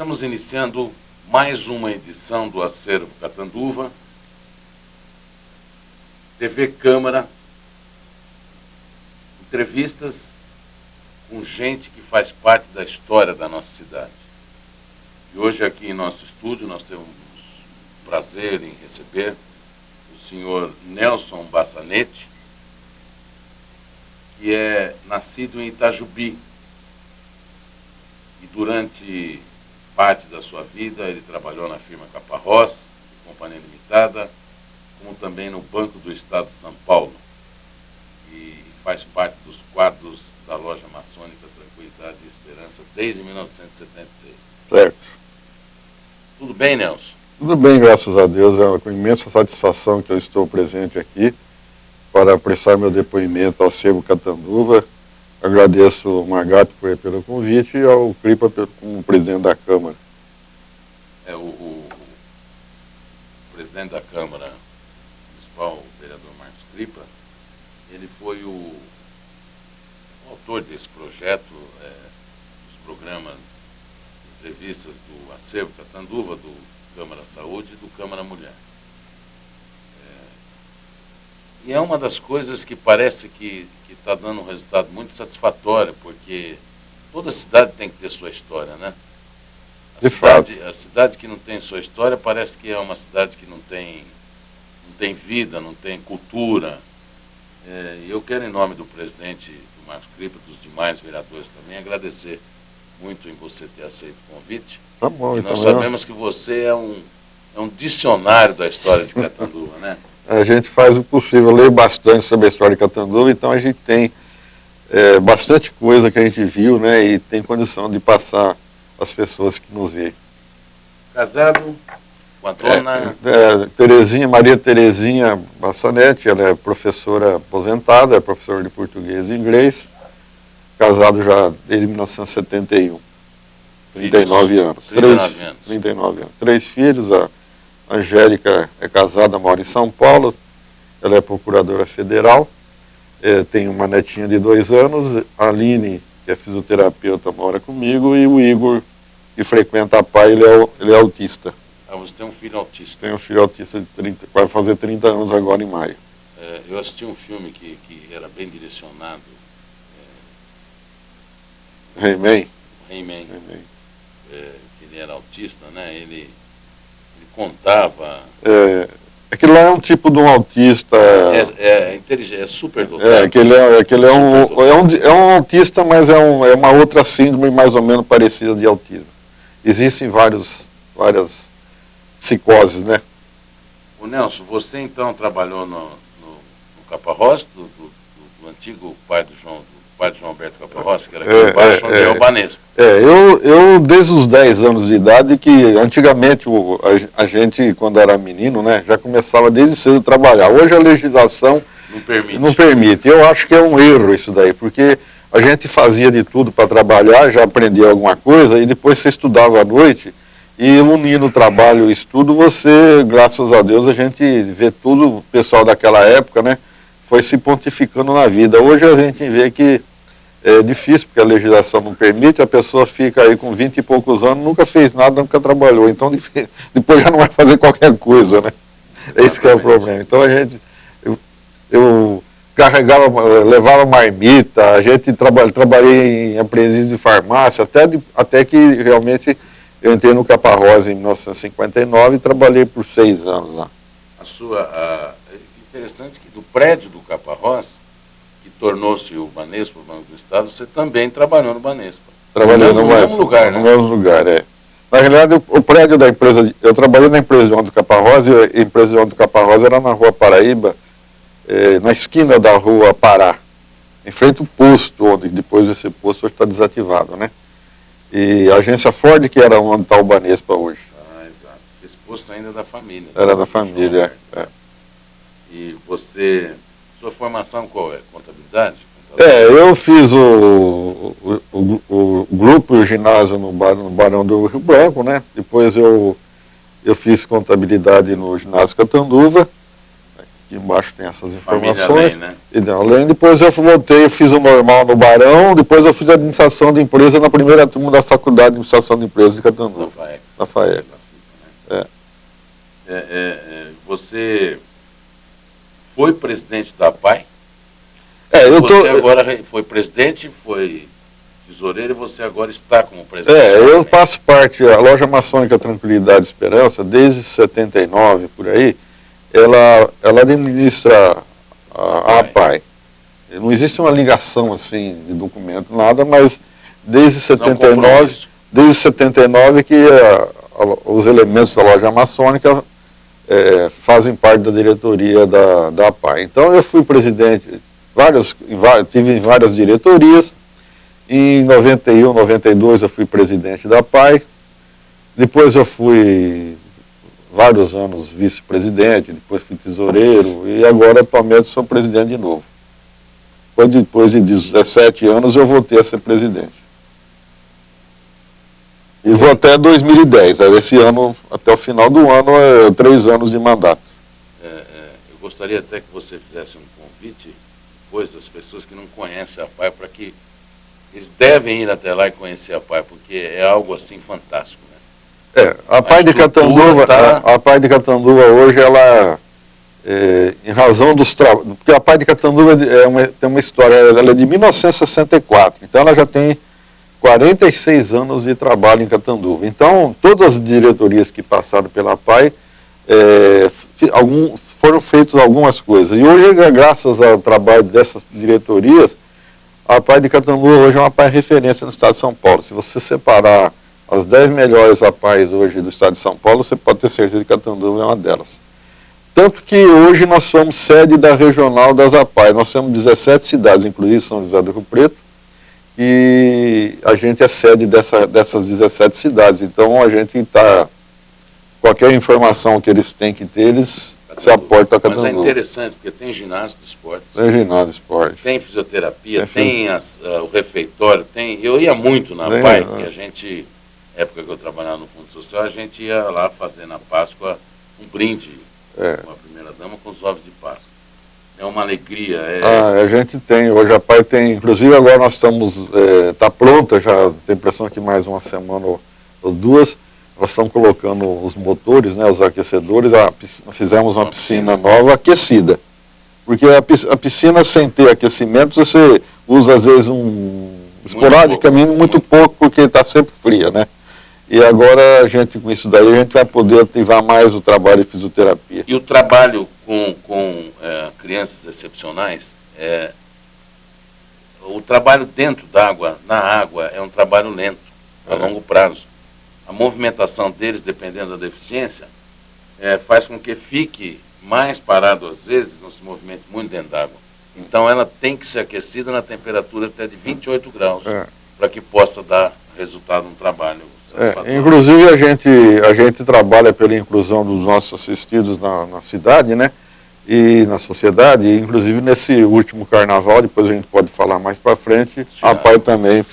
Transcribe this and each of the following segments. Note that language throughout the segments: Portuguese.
Estamos iniciando mais uma edição do Acervo Catanduva, TV Câmara, entrevistas com gente que faz parte da história da nossa cidade. E hoje aqui em nosso estúdio nós temos o prazer em receber o senhor Nelson Bassanete, que é nascido em Itajubi, e durante parte da sua vida ele trabalhou na firma Caparrós, Companhia Limitada, como também no Banco do Estado de São Paulo, e faz parte dos quadros da loja maçônica Tranquilidade e Esperança desde 1976. Certo. Tudo bem, Nelson? Tudo bem, graças a Deus. É com imensa satisfação que eu estou presente aqui para prestar meu depoimento ao Acervo Catanduva. Agradeço ao Magato pelo convite e ao Cripa como presidente da Câmara. O presidente da Câmara Municipal, o vereador Marcos Cripa, ele foi o autor desse projeto, dos programas, entrevistas do Acervo Catanduva, do Câmara Saúde e do Câmara Mulher. E é uma das coisas que parece que está dando um resultado muito satisfatório, porque toda cidade tem que ter sua história, né? A cidade que não tem sua história parece que é uma cidade que não tem vida, não tem cultura. E eu quero, em nome do presidente do Marcos Cripa e dos demais vereadores também, agradecer muito em você ter aceito o convite. Tá bom, e nós sabemos que você é um dicionário da história de Catanduva, né? A gente faz o possível, eu leio bastante sobre a história de Catanduva, então a gente tem bastante coisa que a gente viu, né, e tem condição de passar às pessoas que nos veem. Casado com a dona... Maria Terezinha Bassanete, ela é professora aposentada, é professora de português e inglês, casado já desde 1971, 39 anos. 39 anos. 3 filhos, a Angélica é casada, mora em São Paulo, ela é procuradora federal, tem uma netinha de 2 anos, a Aline, que é fisioterapeuta, mora comigo, e o Igor, que frequenta a PAI, ele é autista. Ah, você tem um filho autista? Tem um filho autista de 30, vai fazer 30 anos agora em maio. Eu assisti um filme que era bem direcionado. He-Man. He-Man. Que ele era autista, né? Ele contava... Aquilo lá é um tipo de um autista... inteligente, é super dotado. Aquele é um autista, mas é uma outra síndrome mais ou menos parecida de autismo. Existem várias psicoses, né? O Nelson, você então trabalhou no Caparrós, do antigo pai de João Alberto Caparrós, que era aqui embaixo, onde é o Banespa. Eu desde os 10 anos de idade, que antigamente a gente, quando era menino, né, já começava desde cedo a trabalhar. Hoje a legislação não permite. Eu acho que é um erro isso daí, porque a gente fazia de tudo para trabalhar, já aprendia alguma coisa, e depois você estudava à noite, e unindo o trabalho e o estudo, você, graças a Deus, a gente vê tudo, o pessoal daquela época, né, foi se pontificando na vida. Hoje a gente vê que é difícil, porque a legislação não permite, a pessoa fica aí com 20 e poucos anos, nunca fez nada, nunca trabalhou, então depois já não vai fazer qualquer coisa, né? Esse que é o problema. Então eu carregava, levava marmita, a gente trabalhei em aprendiz de farmácia, até que realmente eu entrei no Caparrós em 1959 e trabalhei por 6 anos lá. Interessante que do prédio do Caparrós, que tornou-se o Banespa, o Banco do Estado, você também trabalhou no Banespa. Trabalhei no mesmo lugar, né? No mesmo lugar, Na realidade, o prédio da empresa, eu trabalhei na empresa de ônibus do Caparrós, e a empresa de ônibus do Caparrós era na Rua Paraíba, na esquina da Rua Pará, em frente ao posto, onde depois esse posto hoje está desativado, né? E a agência Ford, que era onde está o Banespa hoje. Ah, exato. Esse posto ainda é da família. Era da família, E sua formação qual é? Contabilidade? Eu fiz o grupo e o ginásio no Barão do Rio Branco, né? Depois eu fiz contabilidade no ginásio Catanduva, aqui embaixo tem essas informações. Além, né? Além, depois eu voltei, fiz o normal no Barão, depois eu fiz a administração de empresa na primeira turma da Faculdade de Administração de Empresas de Catanduva. Da FAEC. Você foi presidente da APAI? Você agora foi presidente, foi tesoureiro e você agora está como presidente. Eu faço parte, a Loja Maçônica Tranquilidade e Esperança, desde 79, por aí, ela administra a APAI. Não existe uma ligação assim de documento, nada, mas desde 79 que os elementos da Loja Maçônica fazem parte da diretoria da APAI. Então eu fui presidente, tive várias diretorias. Em 91, 92 eu fui presidente da APAI. Depois eu fui vários anos vice-presidente, depois fui tesoureiro e agora atualmente sou presidente de novo. Depois de 17 anos eu voltei a ser presidente. E vou até 2010, esse ano, até o final do ano, 3 anos de mandato. Eu gostaria até que você fizesse um convite, depois das pessoas que não conhecem a APAI, para que eles devem ir até lá e conhecer a APAI, porque é algo assim fantástico. A APAI de Catanduva, a APAI de Catanduva hoje, ela, em razão dos trabalhos, porque a APAI de Catanduva tem uma história, ela é de 1964, então ela já tem 46 anos de trabalho em Catanduva. Então, todas as diretorias que passaram pela APAI, foram feitas algumas coisas. E hoje, graças ao trabalho dessas diretorias, a APAI de Catanduva hoje é uma APAI referência no estado de São Paulo. Se você separar as 10 melhores APAIs hoje do estado de São Paulo, você pode ter certeza que Catanduva é uma delas. Tanto que hoje nós somos sede da regional das APAI. Nós temos 17 cidades, inclusive São José do Rio Preto, e a gente é sede dessas 17 cidades. Então a gente está, qualquer informação que eles têm que ter, eles se aportam a Catanduva. Mas é interessante, porque tem ginásio de esportes. Tem ginásio de esportes. Tem fisioterapia, tem o refeitório, eu ia muito na APAI, que a gente, época que eu trabalhava no Fundo Social, a gente ia lá fazer na Páscoa um brinde com a primeira-dama com os ovos de Páscoa. É uma alegria. A gente tem, hoje a APAI tem, inclusive agora nós estamos, está pronta, já tem impressão que mais uma semana ou duas, nós estamos colocando os motores, né, os aquecedores, fizemos uma piscina nova aquecida. Porque a piscina sem ter aquecimento, você usa às vezes esporadicamente muito pouco, porque está sempre fria, né? E agora a gente, com isso daí, a gente vai poder ativar mais o trabalho de fisioterapia. E o trabalho com crianças excepcionais, o trabalho dentro d'água, na água, é um trabalho lento, a longo prazo. A movimentação deles, dependendo da deficiência, faz com que fique mais parado, às vezes, não se movimente muito dentro d'água. Então ela tem que ser aquecida na temperatura até de 28 graus, para que possa dar resultado no trabalho. Inclusive a gente trabalha pela inclusão dos nossos assistidos na cidade, né? E na sociedade, e inclusive nesse último carnaval, depois a gente pode falar mais para frente, a APAI também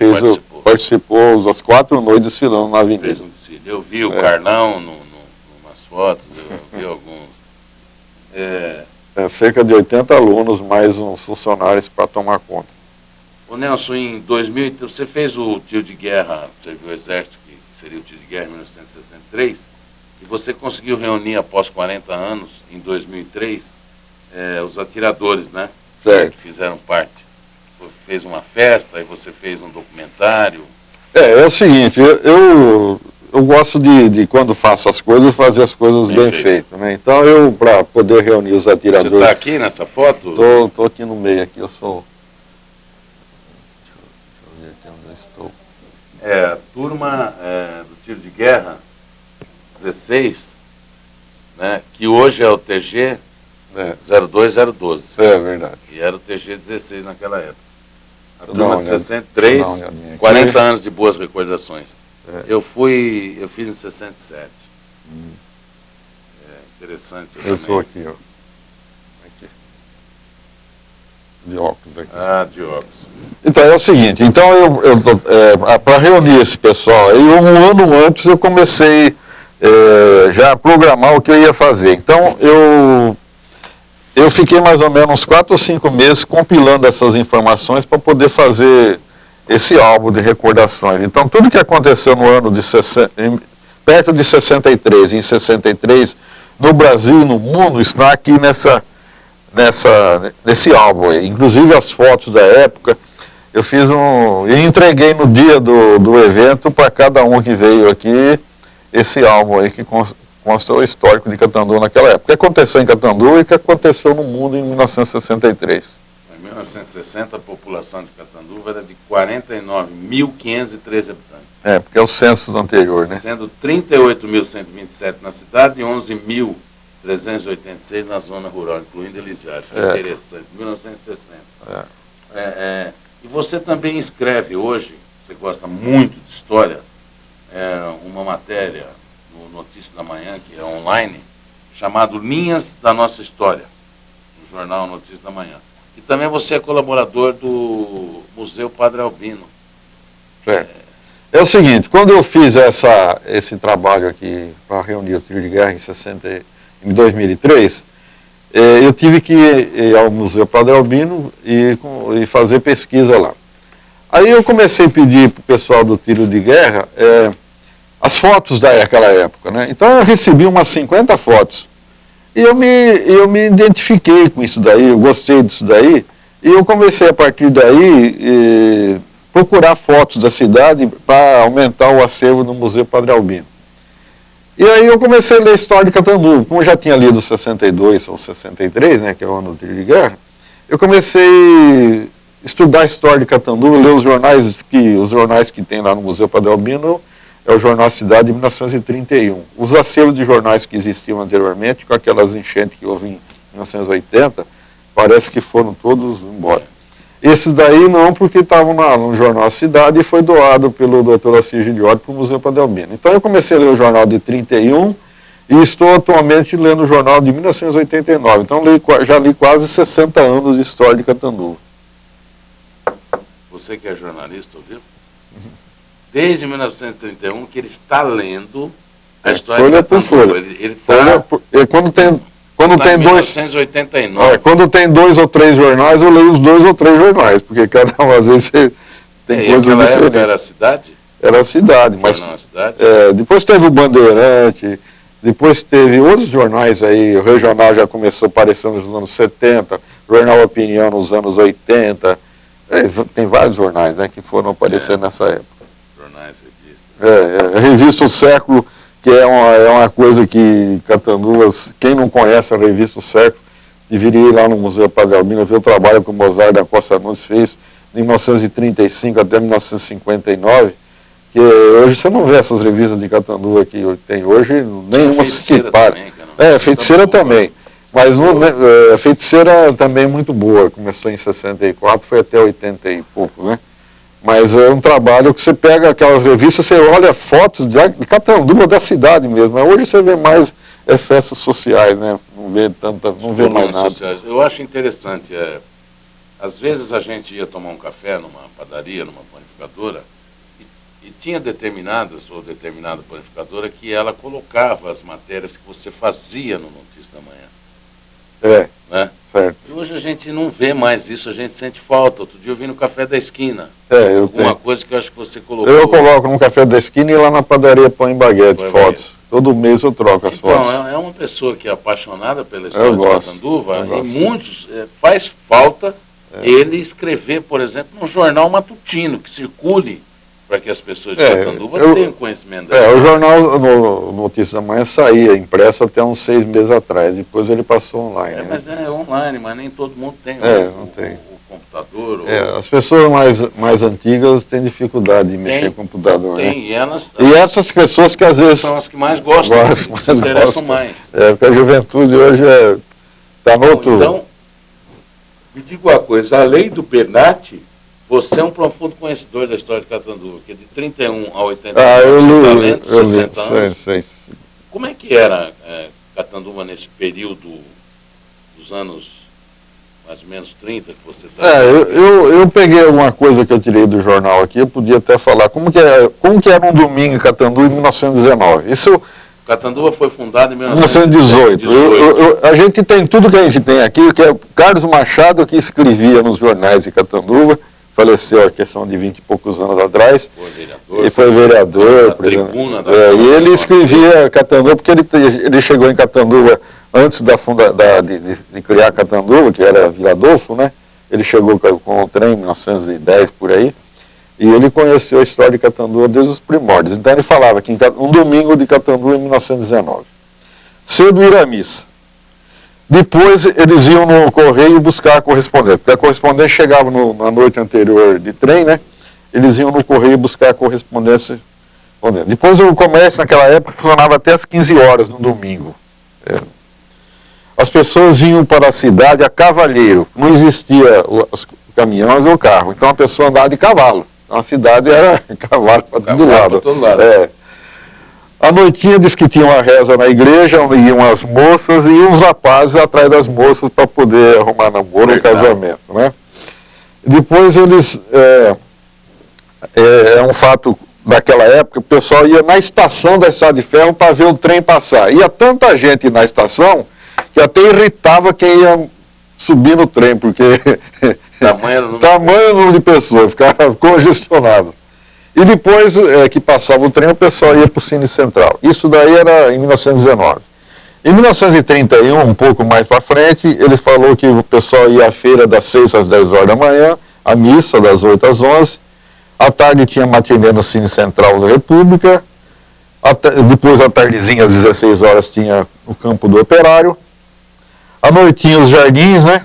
participou das 4 noites desfilando na avenida. Eu vi o Carlão umas fotos, eu vi alguns. Cerca de 80 alunos, mais uns funcionários para tomar conta. Ô Nelson, em 2000, você fez o tiro de guerra, serviu o exército, que seria o tiro de guerra em 1963, e você conseguiu reunir após 40 anos, em 2003, os atiradores, né? Certo. Que fizeram parte. Fez uma festa, e você fez um documentário. É o seguinte, eu gosto de quando faço as coisas, fazer as coisas bem feitas, né? Então para poder reunir os atiradores... Você está aqui nessa foto? Estou aqui no meio, aqui eu sou... Deixa eu ver aqui onde eu estou. A turma do tiro de guerra 16, né, que hoje é o TG 02012. É verdade. E era o TG 16 naquela época. A turma de 63, 40 anos de boas recordações. Eu fiz em 67. Interessante. Eu estou aqui, ó. Aqui. De óculos aqui. De óculos. Então é o seguinte, para reunir esse pessoal, aí um ano antes eu comecei já a programar o que eu ia fazer. Então eu fiquei mais ou menos uns 4 ou 5 meses compilando essas informações para poder fazer esse álbum de recordações. Então, tudo que aconteceu no ano de perto de 63, em 63, no Brasil e no mundo, está aqui nesse álbum aí. Inclusive as fotos da época, eu fiz e entreguei no dia do evento para cada um que veio aqui, esse álbum aí que consta o histórico de Catanduva naquela época. O que aconteceu em Catanduva e o que aconteceu no mundo em 1963. Em 1960, a população de Catanduva era de 49.513 habitantes. Porque é o censo anterior, né? Sendo 38.127 na cidade e 11.386 na zona rural, incluindo Elisiário. Interessante, 1960. E você também escreve hoje, você gosta muito de história, uma matéria no Notícia da Manhã, que é online, chamado Linhas da Nossa História, no jornal Notícia da Manhã. E também você é colaborador do Museu Padre Albino. É o seguinte, quando eu fiz esse trabalho aqui para reunir o trio de guerra em 2003, eu tive que ir ao Museu Padre Albino e fazer pesquisa lá. Aí eu comecei a pedir para o pessoal do tiro de guerra as fotos daquela época, né? Então eu recebi umas 50 fotos. E eu me identifiquei com isso daí, eu gostei disso daí, e eu comecei a partir daí procurar fotos da cidade para aumentar o acervo no Museu Padre Albino. E aí eu comecei a ler a história de Catanduva. Como eu já tinha lido 62 ou 63, né, que é o ano do tiro de guerra, eu comecei a estudar a história de Catanduva, ler os jornais que tem lá no Museu Padre Albino, é o Jornal Cidade de 1931. Os acervos de jornais que existiam anteriormente, com aquelas enchentes que houve em 1980, parece que foram todos embora. Esses daí não, porque estavam no Jornal Cidade e foi doado pelo Dr. Assis Giliotti para o Museu Padre Albino. Então eu comecei a ler o jornal de 31 e estou atualmente lendo o jornal de 1989. Então já li quase 60 anos de história de Catanduva. Você que é jornalista, ouviu? Desde 1931 que ele está lendo a história folha de Catanduva. Por folha. Ele está... Quando tem 1989. Quando tem 2 ou 3 jornais, eu leio os 2 ou 3 jornais, porque cada um, às vezes, tem coisas diferentes. Era a cidade? Era a cidade, mas depois teve o Bandeirante, depois teve outros jornais aí, o regional já começou aparecendo nos anos 70, Jornal Opinião nos anos 80, tem vários jornais, né, que foram aparecendo nessa época. Jornais, revistas. A revista O Século, que é uma coisa que Catanduva, quem não conhece a revista O Século, deveria ir lá no Museu Padre Albino, ver o trabalho que o Mozart da Costa Nunes fez de 1935 até 1959, que hoje você não vê essas revistas de Catanduva que tem hoje, nenhuma se para. Feiticeira também, mas a Feiticeira também é muito boa, começou em 64, foi até 80 e pouco, né? Mas é um trabalho que você pega aquelas revistas, você olha fotos de Catanduva, da cidade mesmo. Hoje você vê mais festas sociais, né? Não vê mais nada. Sociais. Eu acho interessante. Às vezes a gente ia tomar um café numa padaria, numa panificadora, e tinha determinada panificadora que ela colocava as matérias que você fazia no Notícia da Manhã. Né? Certo. E hoje a gente não vê mais isso, a gente sente falta. Outro dia eu vi no Café da Esquina. Alguma coisa que eu acho que você colocou. Eu coloco no Café da Esquina e lá na padaria Pão e Baguete, fotos. Todo mês eu troco as fotos. Então, é uma pessoa que é apaixonada pela história de Catanduva, e muitos faz falta ele escrever, por exemplo, num jornal matutino, que circule para que as pessoas de Catanduva tenham conhecimento. O jornal Notícia da Manhã saía impresso até uns 6 meses atrás, depois ele passou online. Mas é online, mas nem todo mundo tem o computador. As pessoas mais antigas têm dificuldade de mexer com o computador. E essas pessoas que às vezes... são as que mais gostam, se interessam mais. Porque a juventude hoje está no outro... Então, me diga uma coisa, além do Bernatti, você é um profundo conhecedor da história de Catanduva, que é de 31 a 80 anos, eu li, sei. Como é que era Catanduva nesse período dos anos mais ou menos 30 que você está... eu peguei alguma coisa que eu tirei do jornal aqui, eu podia até falar como que era um domingo em Catanduva em 1919. Isso Catanduva foi fundado em 1918. A gente tem tudo que a gente tem aqui, que é o Carlos Machado, que escrevia nos jornais de Catanduva, faleceu a questão de 20 e poucos anos atrás. Foi vereador. Tribuna da e ele escrevia Catanduva, porque ele chegou em Catanduva antes de criar Catanduva, que era Vila Adolfo, né? Ele chegou com o trem em 1910, por aí, e ele conheceu a história de Catanduva desde os primórdios. Então ele falava que um domingo de Catanduva em 1919. Cedo ir à missa. Depois eles iam no correio buscar a correspondência, porque a correspondência chegava na noite anterior de trem, né? Eles iam no correio buscar a correspondência. Depois o comércio naquela época funcionava até às 15 horas no domingo. As pessoas vinham para a cidade a cavaleiro, não existia os caminhões ou carro, então a pessoa andava de cavalo. Então a cidade era cavalo para todo lado. A noitinha diz que tinha uma reza na igreja, onde iam as moças e uns rapazes atrás das moças para poder arrumar namoro ou casamento, né? Depois eles, é um fato daquela época, o pessoal ia na estação da Estrada de Ferro para ver o trem passar. Ia tanta gente na estação que até irritava quem ia subir no trem, porque tamanho número de pessoas, ficava congestionado. E depois que passava o trem, o pessoal ia para o Cine Central. Isso daí era em 1919. Em 1931, um pouco mais para frente, eles falaram que o pessoal ia à feira das 6 às 10 horas da manhã, a missa das 8 às 11. À tarde tinha matinê no Cine Central da República. Depois, à tardezinha, às 16 horas, tinha o Campo do Operário. À noitinha, os jardins, né?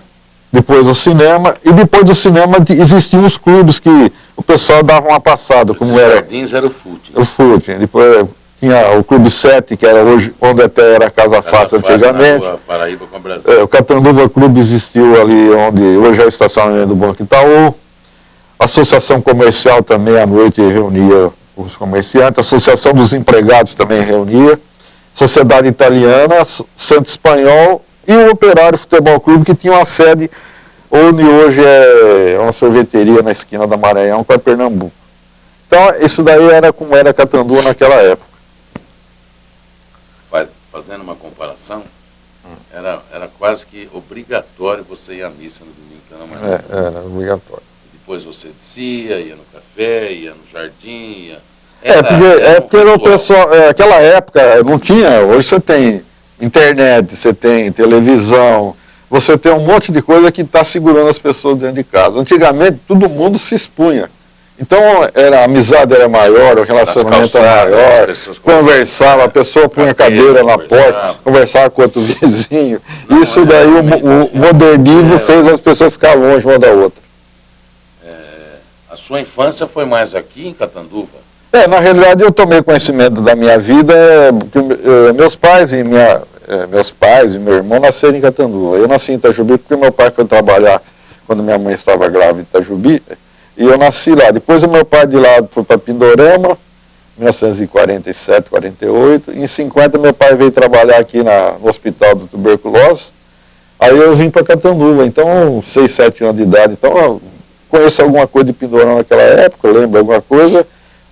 Depois o cinema, e depois do cinema existiam os clubes que o pessoal dava uma passada. Como era, jardins era o footing. O footing. Depois tinha o Clube 7, que era hoje, onde até era a Casa Fácil antigamente. Paraíba com Brasil. O Catanduva Clube existiu ali onde hoje é o estacionamento do Banco Itaú. A Associação Comercial também à noite reunia os comerciantes. A Associação dos Empregados também reunia. Sociedade Italiana, Santo Espanhol e o Operário Futebol Clube, que tinha uma sede onde hoje é uma sorveteria na esquina da Maranhão, com a Pernambuco. Então, isso daí era como era Catanduva naquela época. Fazendo uma comparação, era quase que obrigatório você ir à missa no domingo pela manhã. Era obrigatório. Depois você descia, ia no café, ia no jardim, ia... Porque o pessoal, aquela época não tinha, hoje você tem internet, você tem televisão, você tem um monte de coisa que está segurando as pessoas dentro de casa. Antigamente todo mundo se expunha. Então a amizade era maior, o relacionamento era maior, conversava, a pessoa punha a cadeira na porta, conversava com outro vizinho. Isso daí o modernismo fez as pessoas ficar longe uma da outra. A sua infância foi mais aqui em Catanduva? Na realidade eu tomei conhecimento da minha vida, porque meus pais e meu irmão nasceram em Catanduva. Eu nasci em Itajubi porque meu pai foi trabalhar quando minha mãe estava grávida em Itajubi, e eu nasci lá. Depois o meu pai de lá foi para Pindorama, 1947, 48. Em 50 meu pai veio trabalhar aqui no Hospital de Tuberculose. Aí eu vim para Catanduva, então 6, 7 anos de idade. Então eu conheço alguma coisa de Pindorama naquela época, lembro alguma coisa.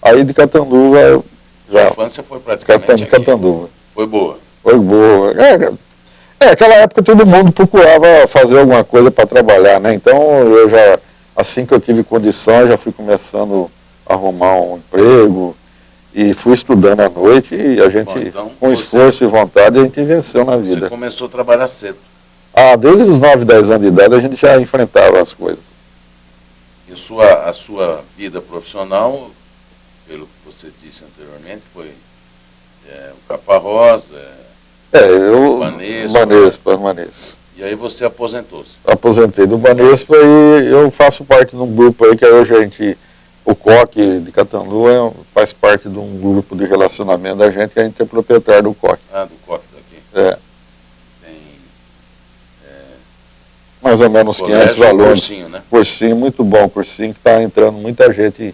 Aí de Catanduva já. A infância foi praticamente Catanduva. Foi boa. Foi boa. Aquela época todo mundo procurava fazer alguma coisa para trabalhar, né? Então eu já, assim que eu tive condição, já fui começando a arrumar um emprego e fui estudando à noite e a gente, com esforço e vontade, a gente venceu na vida. Você começou a trabalhar cedo? Desde os 9, 10 anos de idade a gente já enfrentava as coisas. E a sua vida profissional, pelo que você disse anteriormente, foi o Caparrosa, Banespa. E aí você aposentou-se? Aposentei do Banespa e eu faço parte de um grupo aí que hoje o COC de Catanduva faz parte de um grupo de relacionamento da gente, que a gente é proprietário do COC. Do COC daqui? Tem mais ou menos 500 alunos. Cursinho, né? Cursinho, muito bom, cursinho que está entrando muita gente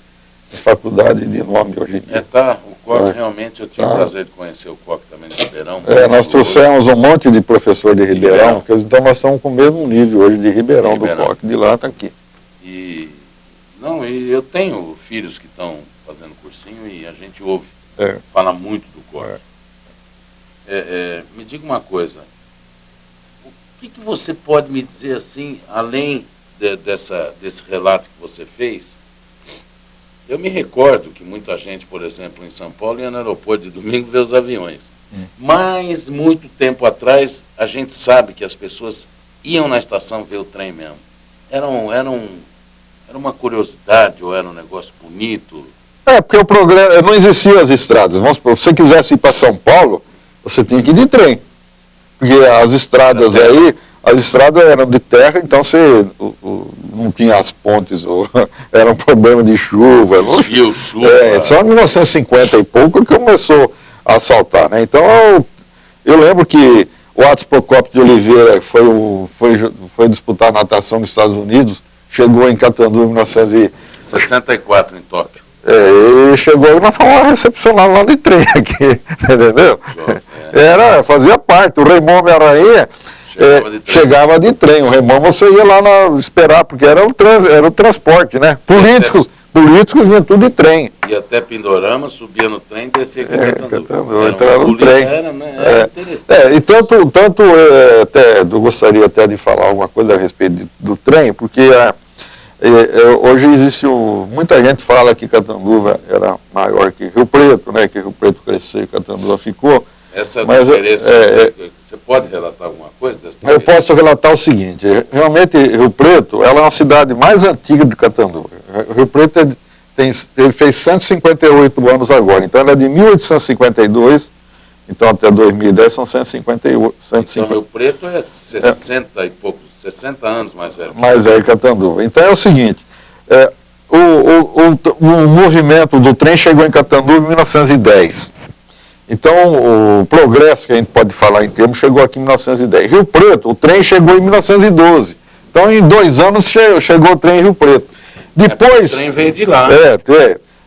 em faculdade de nome hoje em dia. O COC realmente, eu tive o prazer de conhecer o COC também de Ribeirão. Nós trouxemos um monte de professor de Ribeirão, então nós estamos com o mesmo nível hoje de Ribeirão. Do COC, de lá está aqui. E eu tenho filhos que estão fazendo cursinho e a gente ouve falar muito do COC. Me diga uma coisa, o que você pode me dizer assim, além desse relato que você fez? Eu me recordo que muita gente, por exemplo, em São Paulo, ia no aeroporto de domingo ver os aviões. Mas, muito tempo atrás, a gente sabe que as pessoas iam na estação ver o trem mesmo. Era uma curiosidade ou era um negócio bonito? Porque o progresso, não existiam as estradas. Vamos supor, se você quisesse ir para São Paulo, você tinha que ir de trem. Porque as estradas aí, as estradas eram de terra, então você não tinha as pontes, era um problema de chuva. Chuva. Só em 1950 e pouco que começou a assaltar, né? Então, eu lembro que o Atos Procópio de Oliveira foi disputar natação nos Estados Unidos, chegou em Catanduva em 1964 em Tóquio. E chegou e nós fomos recepcionar lá de trem aqui, entendeu? Fazia parte. O Raimundo Homem-Aranha chegava de trem. O Raimundo você ia lá esperar, porque era o transporte, né? Políticos vinham tudo de trem. E até Pindorama, subia no trem e descia aqui em Catanduva. Então era no trem. Era E tanto eu gostaria até de falar alguma coisa a respeito do trem, porque hoje existe muita gente fala que Catanduva era maior que Rio Preto, né? Que Rio Preto cresceu e Catanduva ficou. Essa diferença, você pode relatar alguma coisa dessa? Eu posso relatar o seguinte, realmente Rio Preto ela é uma cidade mais antiga de Catanduva. Rio Preto ele fez 158 anos agora, então ela é de 1852, então até 2010 são 158. Então Rio Preto é 60 e poucos, 60 anos mais velho. Mais velho que Catanduva. Então é o seguinte, o movimento do trem chegou em Catanduva em 1910. Então, o progresso que a gente pode falar em termos chegou aqui em 1910. Rio Preto, o trem chegou em 1912. Então, em 2 anos chegou o trem em Rio Preto. Depois, o trem veio de lá.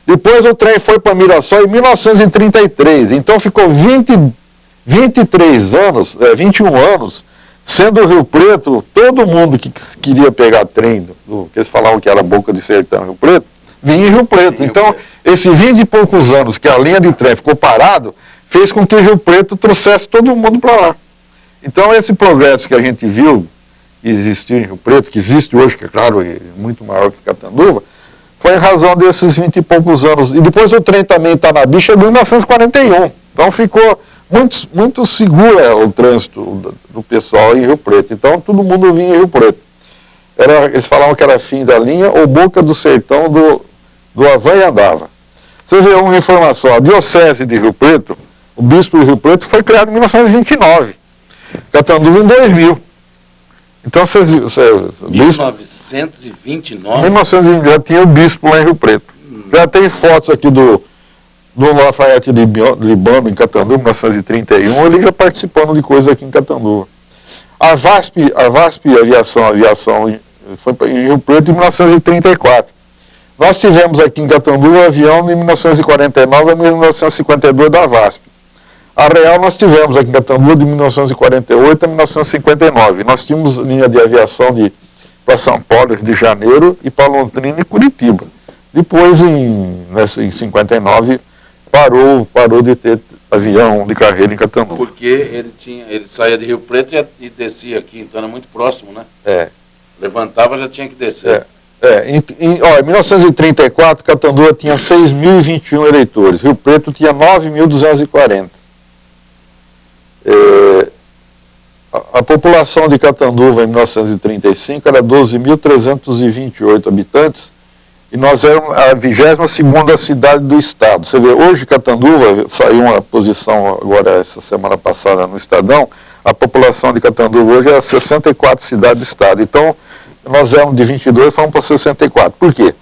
Depois o trem foi para Mirassol em 1933. Então, ficou 23 anos, 21 anos, sendo o Rio Preto, todo mundo que queria pegar trem, que eles falavam que era Boca de Sertão, Rio Preto, vinha em Rio Preto. Então, esses 20 e poucos anos que a linha de trem ficou parado, fez com que Rio Preto trouxesse todo mundo para lá. Então, esse progresso que a gente viu, que existiu em Rio Preto, que existe hoje, que é claro, é muito maior que Catanduva, foi em razão desses 20 e poucos anos. E depois o trem também Itanabi chegou em 1941. Então, ficou muito seguro o trânsito do pessoal em Rio Preto. Então, todo mundo vinha em Rio Preto. Eles falavam que era fim da linha ou Boca do Sertão do Havã e Andava. Você vê uma informação, a Diocese de Rio Preto, o Bispo de Rio Preto foi criado em 1929, Catanduva em 2000. Então, 1929? Já tinha o Bispo lá em Rio Preto. Já tem fotos aqui do Lafayette Libano em Catanduva, em 1931, ele já participando de coisas aqui em Catanduva. A VASP Aviação foi em Rio Preto em 1934. Nós tivemos aqui em Catanduva um avião em 1949 a 1952 da VASP. A Real nós tivemos aqui em Catanduva de 1948 a 1959. Nós tínhamos linha de aviação para São Paulo, Rio de Janeiro, e para Londrina e Curitiba. Depois, em 59, parou de ter avião de carreira em Catanduva. Porque ele saía de Rio Preto e descia aqui, então era muito próximo, né? Levantava, já tinha que descer. Em 1934, Catanduva tinha 6.021 eleitores, Rio Preto tinha 9.240. A população de Catanduva em 1935 era 12.328 habitantes, e nós éramos a 22ª cidade do estado. Você vê, hoje Catanduva, saiu uma posição agora essa semana passada no Estadão, a população de Catanduva hoje é 64 cidades do estado. Então, nós éramos de 22 e fomos para 64. Por quê?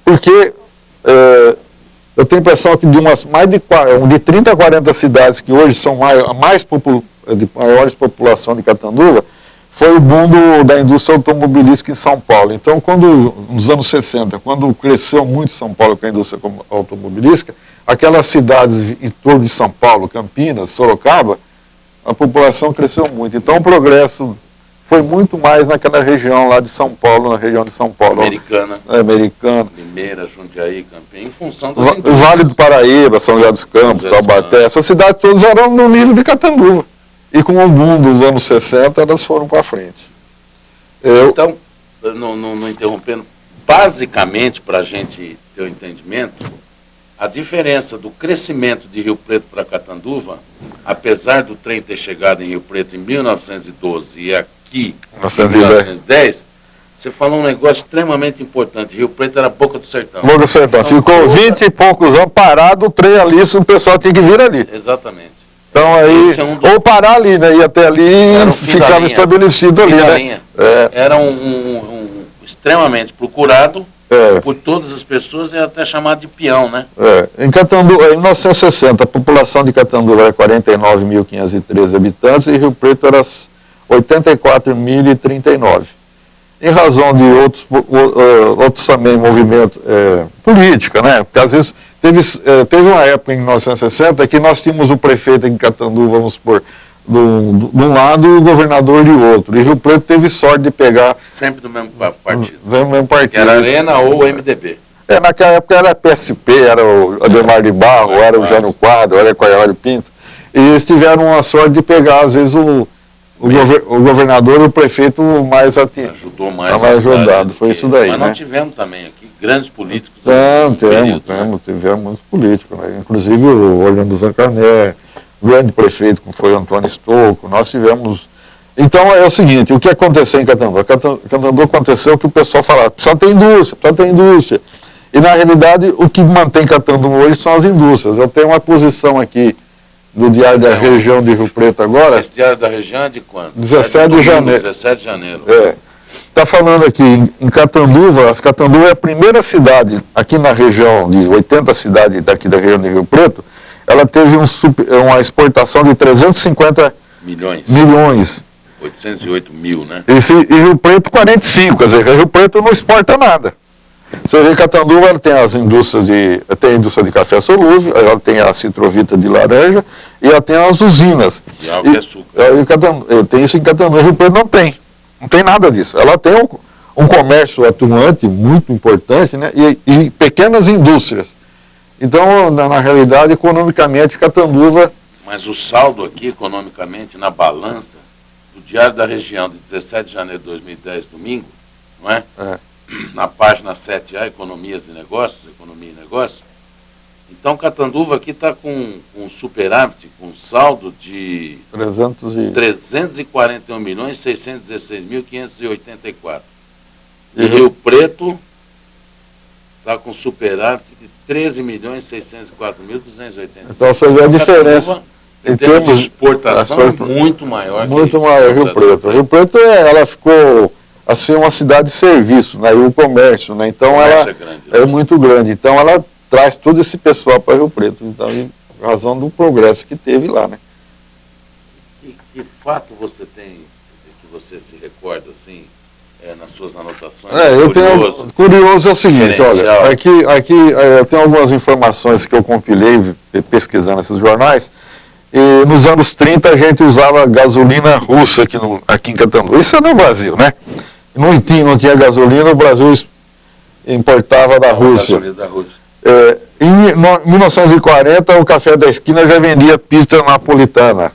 Porque eu tenho a impressão que de de 30 a 40 cidades que hoje são de maiores população de Catanduva, foi o boom da indústria automobilística em São Paulo. Então, nos anos 60, quando cresceu muito São Paulo com a indústria automobilística, aquelas cidades em torno de São Paulo, Campinas, Sorocaba, a população cresceu muito. Então, o progresso foi muito mais naquela região lá de São Paulo, na região de São Paulo. Americana. Americana. Limeira, Jundiaí, Campinas, em função das Vale do Paraíba, São José dos Campos, Taubaté, essas cidades todas eram no nível de Catanduva. E com o boom dos anos 60, elas foram para frente. Então, não interrompendo, basicamente, para a gente ter o entendimento, a diferença do crescimento de Rio Preto para Catanduva, apesar do trem ter chegado em Rio Preto em 1912 e aqui em 1910, você falou um negócio extremamente importante. Rio Preto era a boca do sertão. Boca do sertão. Então, ficou 20 e poucos anos parado o trem ali, o pessoal tinha que vir ali. Exatamente. Então aí, ou parar ali, né? Ia até ali e ficava estabelecido ali, né? Era um extremamente procurado por todas as pessoas e até chamado de peão, né? Em Catanduva, em 1960, a população de Catanduva era 49.513 habitantes e Rio Preto era 84.039. Em razão de outros também movimentos políticos, né? Porque às vezes teve uma época em 1960 que nós tínhamos o prefeito em Catanduva, vamos supor, de um lado e o governador de outro. E Rio Preto teve sorte de pegar... Sempre do mesmo partido. Do mesmo partido. Era Arena ou MDB. Naquela época era PSP, era o Ademar de Barro, era o Jânio Quadro, era o Coelho Pinto. E eles tiveram uma sorte de pegar, às vezes, o governador e o prefeito mais ajudou mais ajudado, foi isso daí. Mas nós tivemos também aqui grandes políticos. Tivemos muitos políticos, né? Inclusive o Orlando Zancané, grande prefeito, como foi o Antônio Stocco, nós tivemos... Então é o seguinte, o que aconteceu em Catanduva? Catanduva aconteceu que o pessoal falava, precisa ter indústria. E na realidade o que mantém Catanduva hoje são as indústrias. Eu tenho uma posição aqui do Diário da Região de Rio Preto agora. Esse Diário da Região é de quando? 17 de janeiro. 17 de janeiro. Está falando aqui em Catanduva, Catanduva é a primeira cidade aqui na região, de 80 cidades daqui da região de Rio Preto, ela teve uma exportação de 350 milhões. 808 mil, né? E Rio Preto 45, quer dizer, Rio Preto não exporta nada. Você vê que Catanduva ela tem as indústrias tem a indústria de café solúvel, ela tem a citrovita de laranja e ela tem as usinas. E álcool e açúcar. Tem isso em Catanduva, Rio Preto não tem nada disso. Ela tem um comércio atuante muito importante, né? E pequenas indústrias. Então, na realidade, economicamente, Catanduva... Mas o saldo aqui, economicamente, na balança do Diário da Região de 17 de janeiro de 2010, domingo, não é? Na página 7A, Economia e Negócios. Então, Catanduva aqui está com um superávit, com um saldo de 341.616.584. E Rio Preto está com superávit de 13.604.280. Então, você vê a diferença. Em termos de exportação, é muito maior. Muito maior, Rio Preto. Rio Preto, ela ficou... assim, uma cidade de serviço, né, e o comércio, né, então ela é muito grande, então ela traz todo esse pessoal para Rio Preto, então, em razão do progresso que teve lá, né. Que fato você tem, que você se recorda, assim, nas suas anotações? Curioso é o seguinte, olha, aqui eu tenho algumas informações que eu compilei pesquisando esses jornais. E nos anos 30 a gente usava gasolina russa aqui em Catanduva. Isso é no Brasil, né? Não tinha gasolina, o Brasil importava da Rússia. Em 1940 o Café da Esquina já vendia pizza napolitana.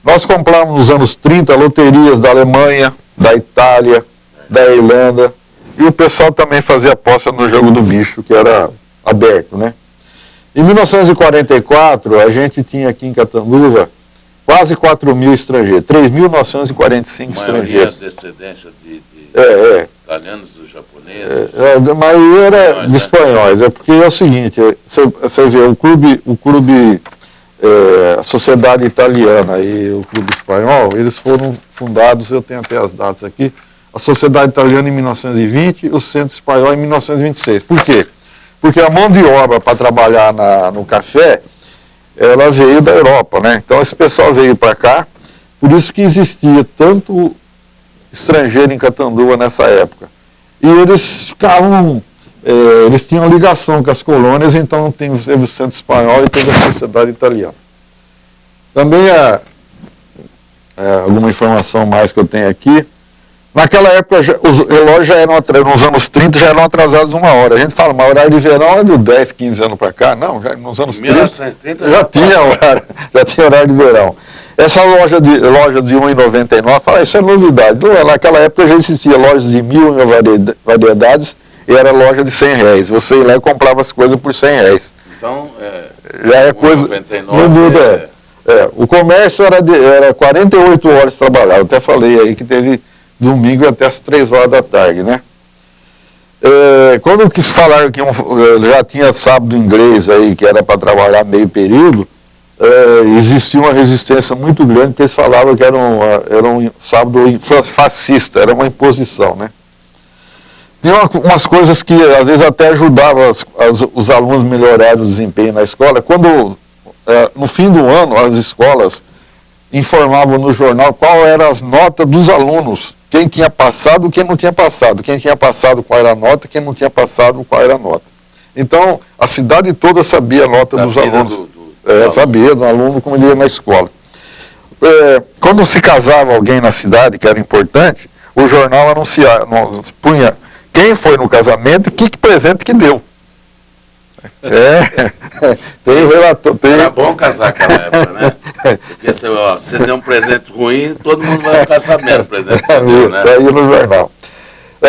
Nós comprávamos nos anos 30 loterias da Alemanha, da Itália, da Irlanda. E o pessoal também fazia aposta no jogo do bicho, que era aberto, né? Em 1944, a gente tinha aqui em Catanduva quase 4.000 estrangeiros, 3.945 estrangeiros. Descendência de italianos e japoneses? A maioria era de espanhóis, porque é o seguinte, você vê, o clube a Sociedade Italiana e o Clube Espanhol, eles foram fundados, eu tenho até as datas aqui, a Sociedade Italiana em 1920 e o Centro Espanhol em 1926. Por quê? Porque a mão de obra para trabalhar no café, ela veio da Europa, né? Então esse pessoal veio para cá, por isso que existia tanto estrangeiro em Catanduva nessa época. E eles ficavam, eles tinham ligação com as colônias, então teve o Centro Espanhol e teve a Sociedade Italiana. Também alguma informação mais que eu tenho aqui. Naquela época, os relógios já eram, nos anos 30, já eram atrasados 1 hora. A gente fala, mas o horário de verão é de 10, 15 anos para cá. Não, já nos anos 30 já tinha horário de verão. Essa loja de R$1,99, fala, isso é novidade. Não, naquela época já existia lojas de 1.000 variedades e era loja de R$100. Você ia lá e comprava as coisas por R$100. Então, já é coisa. Não muda. O comércio era 48 horas trabalhado. Até falei aí que teve domingo até as 3 horas da tarde, né? Quando quis falar que já tinha sábado inglês aí, que era para trabalhar meio período, existia uma resistência muito grande, porque eles falavam que era um sábado fascista, era uma imposição, né? Tem umas coisas que às vezes até ajudavam os alunos a melhorar o desempenho na escola. Quando, no fim do ano, as escolas informavam no jornal qual eram as notas dos alunos, quem tinha passado e quem não tinha passado, quem tinha passado qual era a nota, quem não tinha passado qual era a nota. Então, a cidade toda sabia a nota dos alunos, sabia do aluno como ele ia na escola. Quando se casava alguém na cidade, que era importante, o jornal punha quem foi no casamento e que presente que deu. Tem o relator. Era bom casar naquela época, né? Porque você deu um presente ruim, todo mundo vai ficar sabendo o presente que deu, né? Aí no jornal.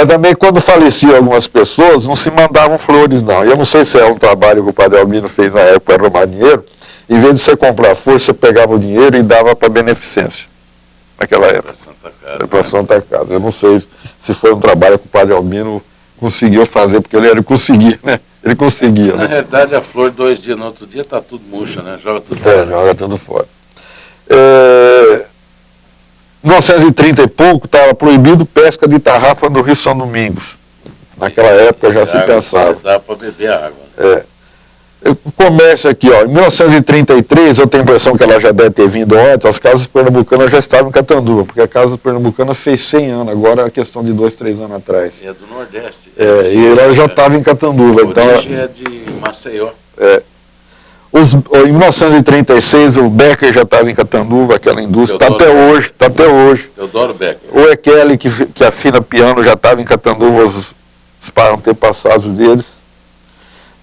Também quando faleciam algumas pessoas, não se mandavam flores, não. Eu não sei se é um trabalho que o Padre Albino fez na época para arrumar dinheiro. Em vez de você comprar flor, você pegava o dinheiro e dava para beneficência. Naquela época. Para Santa Casa. Eu não sei se foi um trabalho que o Padre Albino conseguiu fazer, porque ele conseguia, né? Ele conseguia, Na realidade, a flor 2 dias no outro dia está tudo murcha, né? Joga tudo fora. Joga tudo fora. 1930 e pouco estava proibido pesca de tarrafa no Rio São Domingos. Naquela época já se pensava. Dá para beber água. O comércio aqui, ó, em 1933, eu tenho a impressão que ela já deve ter vindo antes, as casas pernambucanas já estavam em Catanduva, porque a casa pernambucana fez 100 anos, agora é questão de 2, 3 anos atrás. É do Nordeste. E ela já estava em Catanduva. A origem é de Maceió. Em 1936, o Becker já estava em Catanduva, aquela indústria, está até hoje. Teodoro Becker. O Ekele, que afina piano, já estava em Catanduva, os antepassados deles.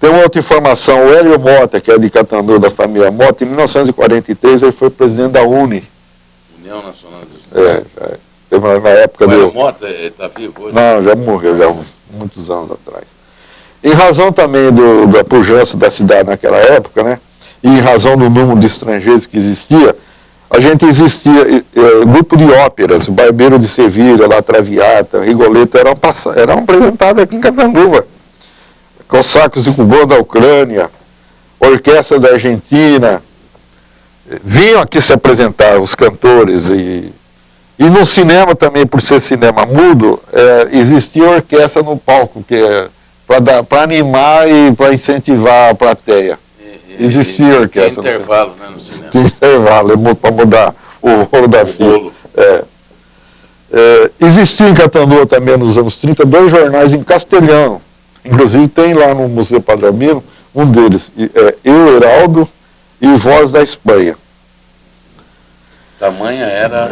Tem uma outra informação, o Hélio Mota, que é de Catanduva, da família Mota, em 1943 ele foi presidente da UNE. União Nacional dos Estados. Na época o Hélio Mota está vivo hoje? Não, já morreu, já muitos anos atrás. Em razão também da pujança da cidade naquela época, né, e em razão do número de estrangeiros que existia, grupo de óperas, o Barbeiro de Sevilha, La Traviata, Rigoletto, eram apresentados aqui em Catanduva. Cossacos de Cuba da Ucrânia, orquestra da Argentina, vinham aqui se apresentar, os cantores. E no cinema também, por ser cinema mudo, existia orquestra no palco, que para animar e para incentivar a plateia. Existia orquestra. Tinha intervalo, né, no cinema. Tinha intervalo, para mudar o rolo da fila. Existia em Catanduva também, nos anos 30, 2 jornais em castelhano. Inclusive tem lá no Museu Padre Albino, um deles, Eu Heraldo e Voz da Espanha. Tamanha era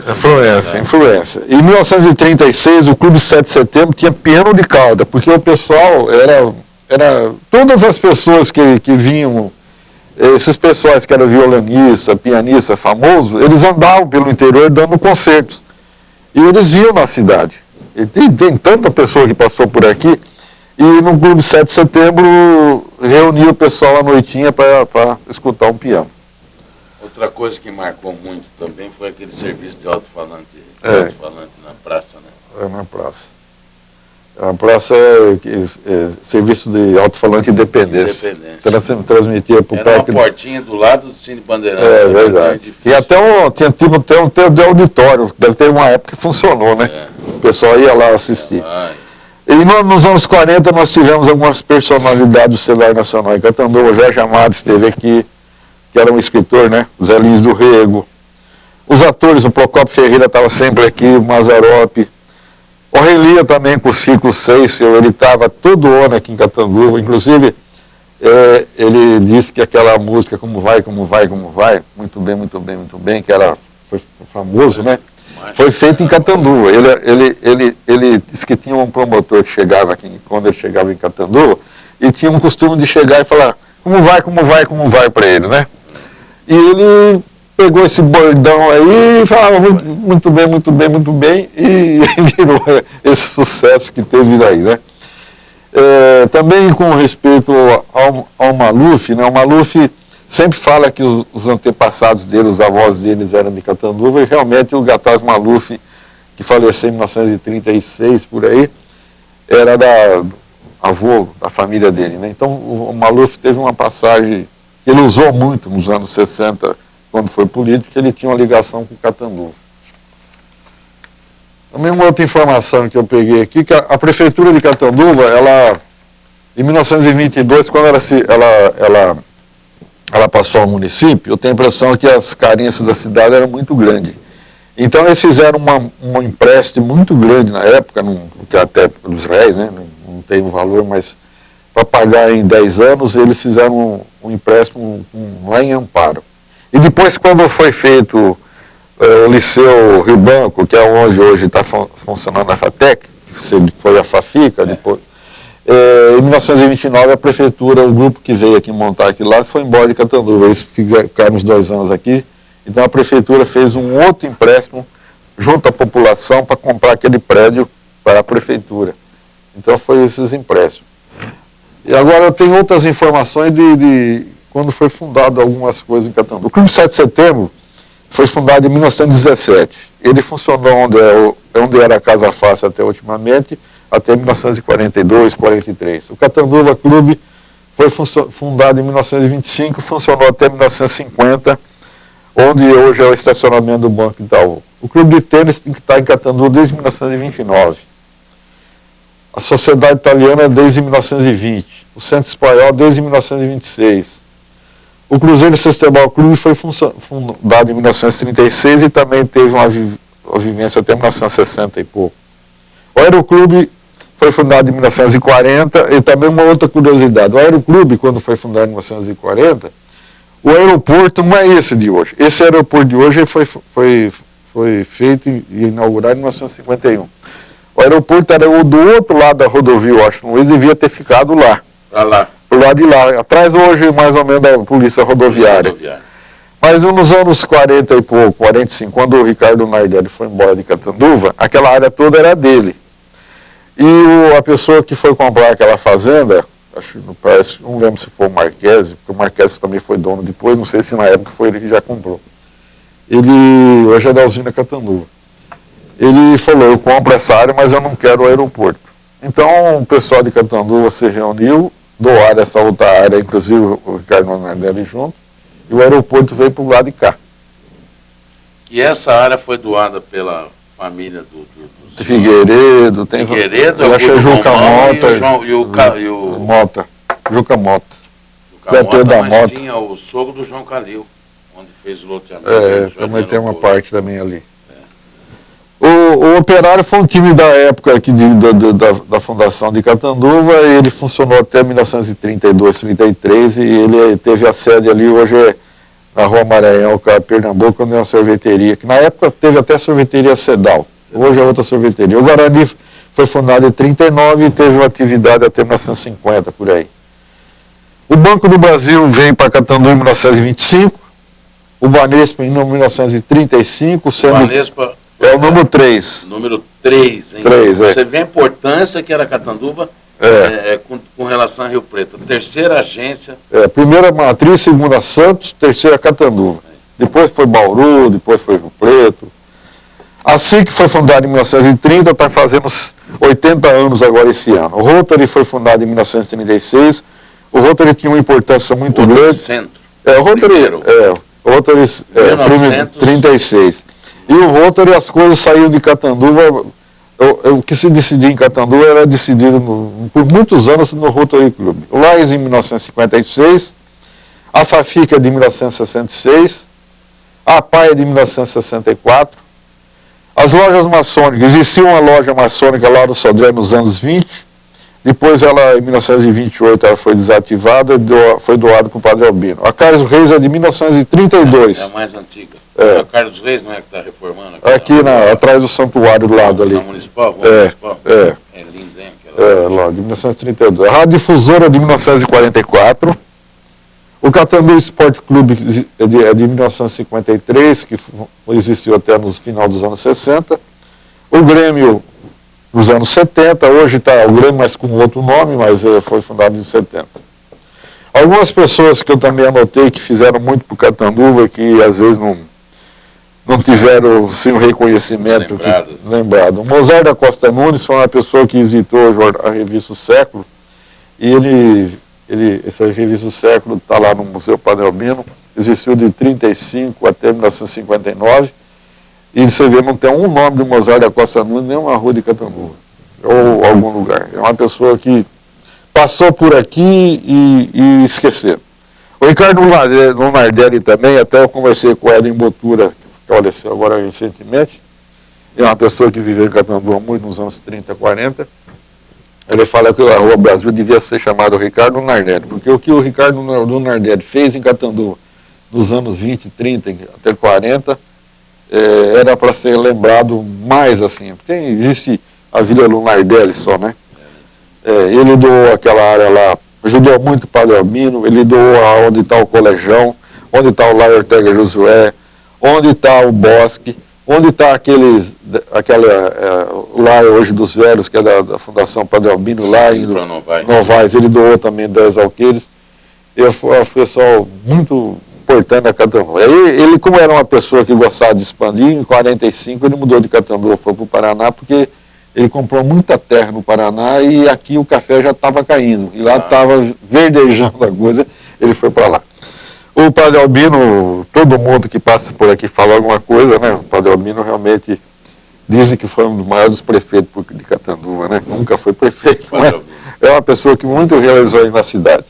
a influência. Em 1936, o Clube 7 de Setembro tinha piano de cauda, porque o pessoal todas as pessoas que vinham, esses pessoais que eram violinista, pianista, famoso, eles andavam pelo interior dando concertos. E eles vinham na cidade. E tem tanta pessoa que passou por aqui. E no Clube 7 de Setembro reunia o pessoal à noitinha para escutar um piano. Outra coisa que marcou muito também foi aquele serviço de alto-falante na praça, né? Na praça. A praça serviço de alto-falante independência. Transmitia para o parque. Era uma portinha do lado do Cine Bandeirantes. Verdade. Tinha até um de auditório. Deve ter uma época que funcionou, né? O pessoal ia lá assistir. E nos anos 40 nós tivemos algumas personalidades do celular nacional em Catanduva. O Jorge Amado esteve aqui, que era um escritor, né? O Zé Lins do Rego. Os atores, o Procópio Ferreira estava sempre aqui, o Mazzaropi. O Relia também com o ciclo 6, ele estava todo ano aqui em Catanduva. Inclusive, ele disse que aquela música Como Vai, Como Vai, Como Vai, muito bem, muito bem, muito bem, que era foi famoso, né? Foi feito em Catanduva. Ele disse que tinha um promotor que chegava aqui, quando ele chegava em Catanduva, e tinha um costume de chegar e falar, como vai para ele, né? E ele pegou esse bordão aí e falava muito bem, e virou esse sucesso que teve aí, né? Também com respeito ao Maluf, né? O Maluf sempre fala que os antepassados dele, os avós deles eram de Catanduva, e realmente o Gataz Maluf, que faleceu em 1936, por aí, era avô da família dele, né? Então o Maluf teve uma passagem que ele usou muito nos anos 60, quando foi político, que ele tinha uma ligação com Catanduva. Também uma outra informação que eu peguei aqui, que a prefeitura de Catanduva, ela, em 1922, quando ela passou ao município, eu tenho a impressão que as carências da cidade eram muito grandes. Então eles fizeram um empréstimo muito grande na época, que até dos réis, né, não tem um valor, mas para pagar em 10 anos, eles fizeram um empréstimo lá em Amparo. E depois, quando foi feito o Liceu Rio Branco, que é onde hoje está funcionando a FATEC, foi a FAFICA, depois, em 1929 a prefeitura, o grupo que veio aqui montar aqui lá, foi embora de Catanduva. Eles ficaram uns 2 anos aqui, então a prefeitura fez um outro empréstimo junto à população para comprar aquele prédio para a prefeitura. Então foi esses empréstimos. E agora eu tenho outras informações de quando foi fundado algumas coisas em Catanduva. O Clube 7 de Setembro foi fundado em 1917. Ele funcionou onde era a Casa Fácil até ultimamente, até 1942, 43. O Catanduva Clube foi fundado em 1925, funcionou até 1950, onde hoje é o estacionamento do Banco Itaú. O Clube de Tênis tem que estar em Catanduva desde 1929. A Sociedade Italiana desde 1920. O Centro Espanhol desde 1926. O Cruzeiro Sistebal Clube foi fundado em 1936 e também teve uma vivência até 1960 e pouco. O Aeroclube foi fundado em 1940 e também uma outra curiosidade. O Aeroclube, quando foi fundado em 1940, o aeroporto não é esse de hoje. Esse aeroporto de hoje foi feito e inaugurado em 1951. O aeroporto era o do outro lado da rodovia, eu acho. Ele devia ter ficado lá. Para lá. Pro lado de lá. Atrás hoje, mais ou menos, da Polícia Rodoviária. Mas nos anos 40 e pouco, 45, quando o Ricardo Nardelli foi embora de Catanduva, aquela área toda era dele. E a pessoa que foi comprar aquela fazenda, não lembro se foi o Marquese, porque o Marquese também foi dono depois, não sei se na época foi ele que já comprou. Ele, hoje é da usina Catanduva. Ele falou, eu compro essa área, mas eu não quero o aeroporto. Então o pessoal de Catanduva se reuniu, doaram essa outra área, inclusive o Ricardo Nardelli junto, e o aeroporto veio para o lado de cá. E essa área foi doada pela família do Figueiredo, tem Figueiredo, eu achei Juca Mota e o Mota, Juca Mota. Zé Pedro da Mota. Tinha o sogro do João Calil, onde fez o loteamento. Também tem uma parte também ali. O Operário foi um time da época aqui da fundação de Catanduva, e ele funcionou até 1932, 33, e ele teve a sede ali, hoje na Rua Maranhão, Pernambuco, onde é uma sorveteria, que na época teve até sorveteria Sedal, hoje é outra sorveteria. O Guarani foi fundado em 39 e teve uma atividade até 1950, por aí. O Banco do Brasil veio para Catanduva em 1925, o Banespa em 1935, sendo... Banespa é o número 3. Número 3, hein? 3, Você vê a importância que era Catanduva com relação a Rio Preto. Terceira agência. Primeira Matriz, segunda Santos, terceira Catanduva. Depois foi Bauru, depois foi Rio Preto. Assim que foi fundado em 1930, está fazendo 80 anos agora esse ano. O Rotary foi fundado em 1936. O Rotary tinha uma importância muito grande. Centro. O Rotary 36. E o Rotary, as coisas saíram de Catanduva. O que se decidia em Catanduva era decidido por muitos anos no Rotary Club. O Lais em 1956, a Fafica de 1966, a Paia de 1964, as lojas maçônicas. Existia uma loja maçônica lá do Sodré nos anos 20, depois ela, em 1928, ela foi desativada e foi doada para o Padre Albino. A Carlos Reis é de 1932. É a mais antiga. A Carlos Reis não é que está reformando? Aqui atrás do santuário do lado ali. Na Municipal? Municipal? É lindo, hein? Lá, de 1932. A Rádio Difusora de 1944. O Catanduva Esporte Clube é de 1953, que existiu até no final dos anos 60. O Grêmio nos anos 70, hoje está o Grêmio, mas com outro nome, mas foi fundado em 70. Algumas pessoas que eu também anotei que fizeram muito para o Catanduva, que às vezes não tiveram sim, o reconhecimento lembrado. O Mozart da Costa Nunes foi uma pessoa que visitou a revista O Século, e essa revista O Século está lá no Museu Padre Albino, existiu de 1935 até 1959, e você vê, não tem um nome do Mozart da Costa Nunes, nem uma rua de Catanduva, ou algum lugar. É uma pessoa que passou por aqui e esqueceu. O Ricardo Lunardelli também, até eu conversei com o Edem Botura, que faleceu agora recentemente, é uma pessoa que viveu em Catanduva muito nos anos 30, 40. Ele fala que a Rua Brasil devia ser chamada Ricardo Lunardelli, porque o que o Ricardo Lunardelli fez em Catanduva nos anos 20, 30 até 40, era para ser lembrado mais assim. Existe a Vila Lunardelli só, né? Ele doou aquela área lá, ajudou muito o Padre Albino, ele doou onde está o Colejão, onde está o Lar Ortega Josué, onde está o Bosque, onde está o Lar hoje dos Velhos, que é da Fundação Padre Albino, lá em Novaes, ele doou também 10 alqueires. Foi um pessoal muito importante na Catanduva. Ele, como era uma pessoa que gostava de expandir, em 45 ele mudou de Catanduva, foi para o Paraná, porque ele comprou muita terra no Paraná e aqui o café já estava caindo. E lá estava verdejando a coisa, ele foi para lá. O Padre Albino, todo mundo que passa por aqui fala alguma coisa, né? O Padre Albino realmente dizem que foi um dos maiores prefeitos de Catanduva, né? Nunca foi prefeito, mas é uma pessoa que muito realizou aí na cidade.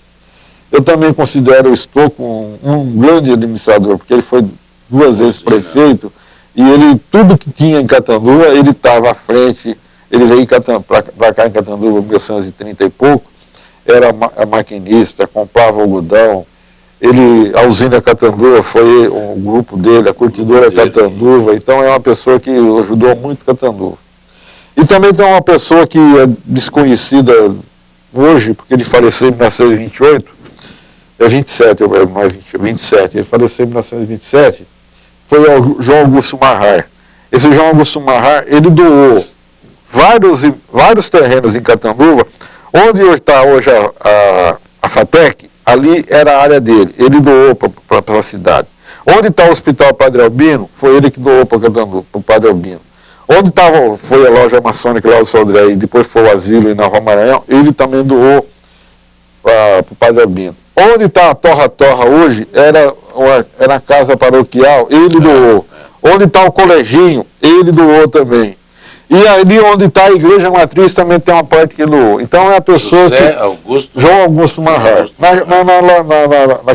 Eu também considero o Estocco um grande administrador, porque ele foi 2 vezes prefeito, e ele, tudo que tinha em Catanduva, ele estava à frente. Ele veio para cá em Catanduva em 1930 e pouco, era maquinista, comprava algodão. A usina Catanduva foi um grupo dele, a curtidora Catanduva, então é uma pessoa que ajudou muito Catanduva. E também tem uma pessoa que é desconhecida hoje, porque ele faleceu em 1928, 27, não é 27, ele faleceu em 1927, foi o João Augusto Marrar. Esse João Augusto Marrar, ele doou vários terrenos em Catanduva, onde está hoje a FATEC, ali era a área dele, ele doou para a cidade. Onde está o Hospital Padre Albino, foi ele que doou para Catanduva, para o Padre Albino. Onde foi a loja maçônica lá do Sodré, e depois foi o asilo na Rua Maranhão, ele também doou para o Padre Albino. Onde está a Torra hoje, era a casa paroquial, ele doou. Onde está o coleginho, ele doou também. E ali onde está a igreja matriz também tem uma parte que doou. Então é a pessoa João Augusto Marrar.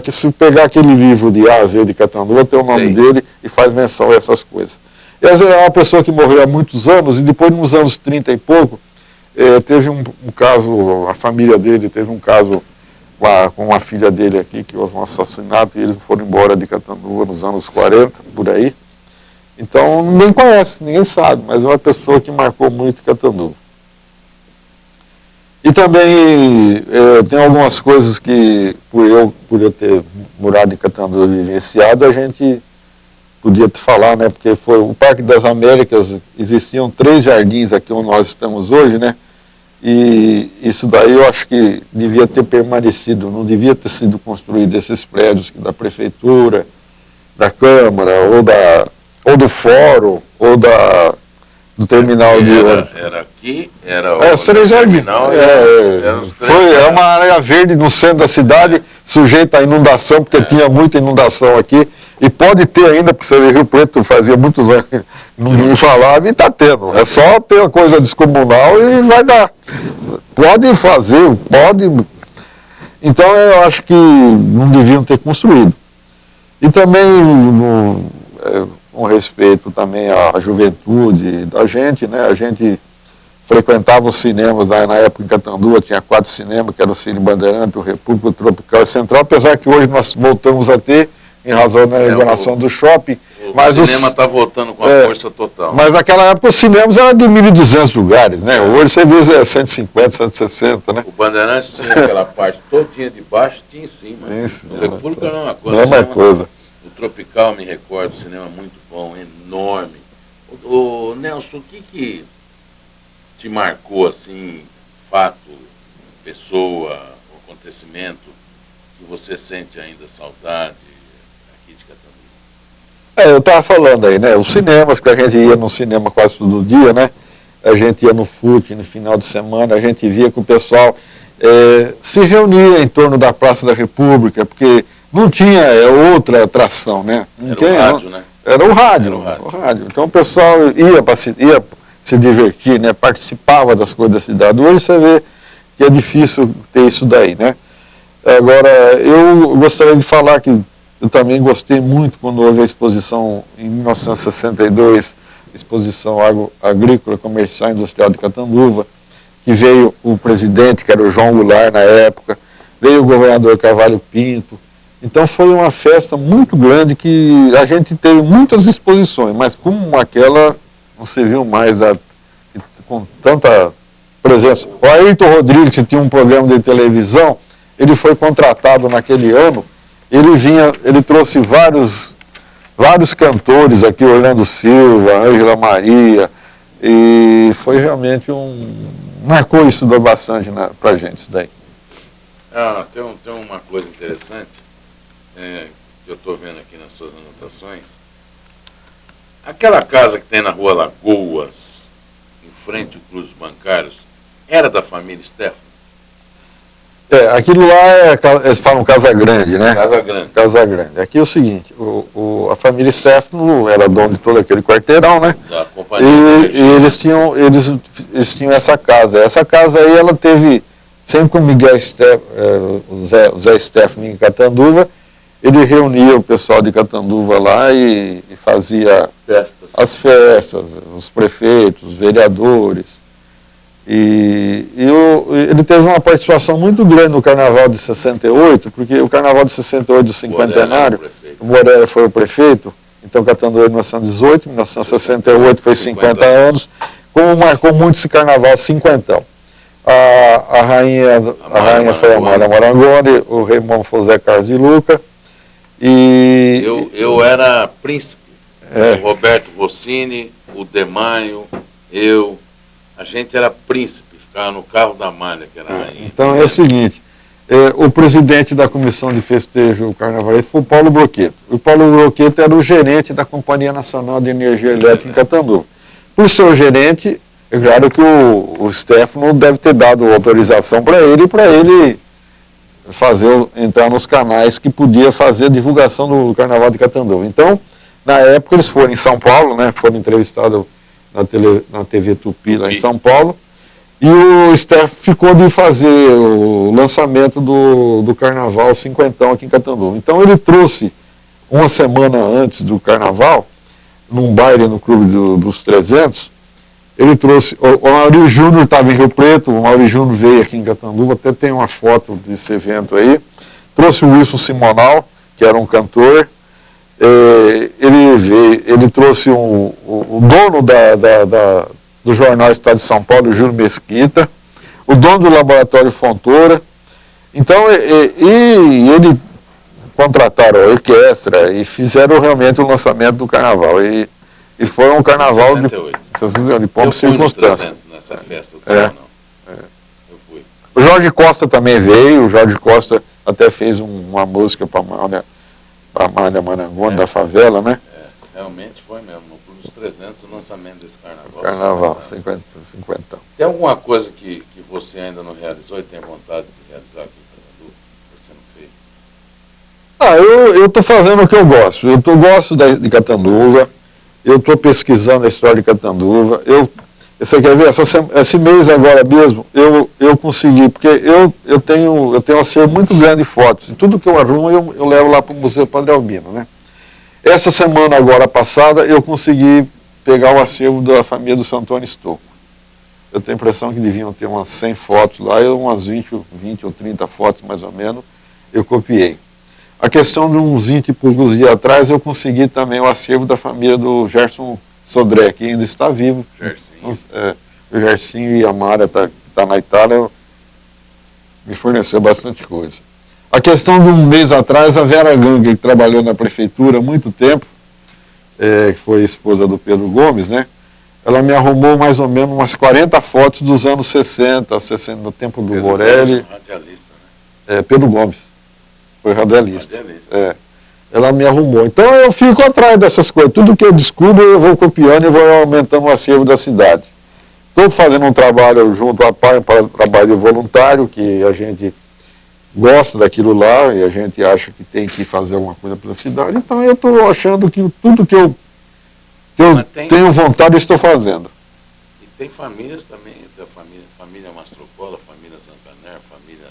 Se pegar aquele livro de Ásia de Catanduva, tem o nome dele e faz menção a essas coisas. E é uma pessoa que morreu há muitos anos, e depois nos anos 30 e pouco, teve um caso, a família dele teve um caso com uma filha dele aqui, que houve um assassinato, e eles foram embora de Catanduva nos anos 40, por aí. Então, ninguém conhece, ninguém sabe, mas é uma pessoa que marcou muito Catanduva. E também tem algumas coisas que, por eu ter morado em Catanduva e vivenciado, a gente podia te falar, né? Porque foi o Parque das Américas, existiam 3 jardins aqui onde nós estamos hoje, né? E isso daí eu acho que devia ter permanecido, não devia ter sido construído esses prédios da prefeitura, da Câmara, ou do fórum, ou do terminal de ônibus. Era aqui, era o terminal. É uma área verde no centro da cidade, sujeita à inundação, porque tinha muita inundação aqui, e pode ter ainda, porque você vê, Rio Preto fazia muitos anos que não falava, e está tendo. É só ter uma coisa descomunal e vai dar. Pode fazer, pode. Então eu acho que não deviam ter construído. E também, com respeito também à juventude da gente, né? A gente frequentava os cinemas, na época em Catanduva tinha 4 cinemas, que era o Cine Bandeirante, o República, o Tropical e Central, apesar que hoje nós voltamos a ter, em razão da inauguração do shopping, O cinema está voltando com a força total. Mas naquela época os cinemas eram de 1.200 lugares, né? Hoje você vê 150, 160, né? O Bandeirantes tinha aquela parte todinha de baixo e tinha em cima. Isso. O República não é uma coisa. Mesma coisa. O Tropical, me recordo, o cinema muito bom, enorme. O Nelson, o que te marcou, assim, fato, pessoa, acontecimento, que você sente ainda saudade aqui de Catanduva? Eu estava falando aí, né? Os cinemas, que a gente ia no cinema quase todo dia, né? A gente ia no fute no final de semana, a gente via que o pessoal se reunia em torno da Praça da República, porque não tinha outra atração, né? Era o rádio. Então o pessoal ia se divertir, né? Participava das coisas da cidade. Hoje você vê que é difícil ter isso daí, né? Agora, eu gostaria de falar que eu também gostei muito quando houve a exposição em 1962, exposição agrícola, comercial e industrial de Catanduva, que veio o presidente, que era o João Goulart na época, veio o governador Carvalho Pinto. Então foi uma festa muito grande que a gente teve muitas exposições, mas como aquela não se viu mais com tanta presença. O Ayrton Rodrigues, que tinha um programa de televisão, ele foi contratado naquele ano, ele trouxe vários cantores aqui, Orlando Silva, Ângela Maria, e foi realmente marcou isso bastante pra gente, isso daí. Tem uma coisa interessante, que eu estou vendo aqui nas suas anotações. Aquela casa que tem na rua Lagoas, em frente ao Cruz Bancários, era da família Stefano? Aquilo lá eles falam Casa Grande, né? Casa Grande. Aqui é o seguinte, a família Stefano era dona de todo aquele quarteirão, né? Da companhia. E eles tinham essa casa. Essa casa aí, ela teve, sempre com o Miguel o Zé Stefano em Catanduva, ele reunia o pessoal de Catanduva lá e fazia as festas, os prefeitos, os vereadores. E ele teve uma participação muito grande no Carnaval de 68, porque o Carnaval de 68 do cinquentenário, o Moreira foi o prefeito, então Catanduva em 1918, 1968 foi 50 anos, como marcou muito esse Carnaval cinquentão. A rainha foi a Amália Marangoni, o rei Momo foi o Zé Carlos de Luca. Eu era príncipe, o Roberto Rossini, o Demanho, a gente era príncipe, ficava no carro da Amália, que era a rainha. Então é o seguinte, o presidente da comissão de festejo carnavalesco foi o Paulo Broqueto. O Paulo Broqueto era o gerente da Companhia Nacional de Energia Elétrica em Catanduva. Por ser o gerente, é claro que o Stefano deve ter dado autorização para ele entrar nos canais que podia fazer a divulgação do Carnaval de Catanduva. Então, na época, eles foram em São Paulo, né, foram entrevistados na TV Tupi, lá em São Paulo, e o Stefano ficou de fazer o lançamento do Carnaval cinquentão aqui em Catanduva. Então, ele trouxe, uma semana antes do Carnaval, num baile no Clube dos 300, ele trouxe, o Maurício Júnior estava em Rio Preto, o Maurício Júnior veio aqui em Catanduva, até tem uma foto desse evento aí, trouxe o Wilson Simonal, que era um cantor, ele trouxe o dono do jornal Estado de São Paulo, Júlio Mesquita, o dono do Laboratório Fontoura. Então, ele contrataram a orquestra e fizeram realmente o lançamento do Carnaval. E foi um Carnaval de pompa e circunstância. Nessa festa do céu, não. Eu fui. O Jorge Costa também veio, o Jorge Costa até fez uma música para a Amália Marangoni, da favela, né? Realmente foi mesmo, no Clube dos 300, o lançamento desse Carnaval. Carnaval, 50. Tem alguma coisa que você ainda não realizou e tem vontade de realizar aqui em Catanduva, que você não fez? Eu estou fazendo o que eu gosto. Eu gosto de Catanduva, eu estou pesquisando a história de Catanduva. Você quer ver? Esse mês agora mesmo, eu consegui, porque eu tenho um acervo muito grande de fotos. E tudo que eu arrumo, eu levo lá para o Museu Padre Albino, né? Essa semana agora passada, eu consegui pegar o acervo da família do Santo Antônio Stocco. Eu tenho a impressão que deviam ter umas 100 fotos lá, umas 20 ou 30 fotos mais ou menos, eu copiei. A questão de uns 20 e poucos dias atrás, eu consegui também o acervo da família do Gerson Sodré, que ainda está vivo. O Gersinho e a Mara, que está na Itália, me forneceu bastante coisa. A questão de um mês atrás, a Vera Gang, que trabalhou na prefeitura há muito tempo, que foi esposa do Pedro Gomes, né? Ela me arrumou mais ou menos umas 40 fotos dos anos 60, no tempo do Pedro Morelli. Radialista, né? Pedro Gomes. Foi radialista. Ela me arrumou. Então eu fico atrás dessas coisas. Tudo que eu descubro, eu vou copiando e vou aumentando o acervo da cidade. Estou fazendo um trabalho junto à PAI, um trabalho voluntário, que a gente gosta daquilo lá e a gente acha que tem que fazer alguma coisa pela cidade. Então eu estou achando que tudo que eu tenho vontade, estou fazendo. E tem famílias também, tem família Mastrocola, família Zancaner, família...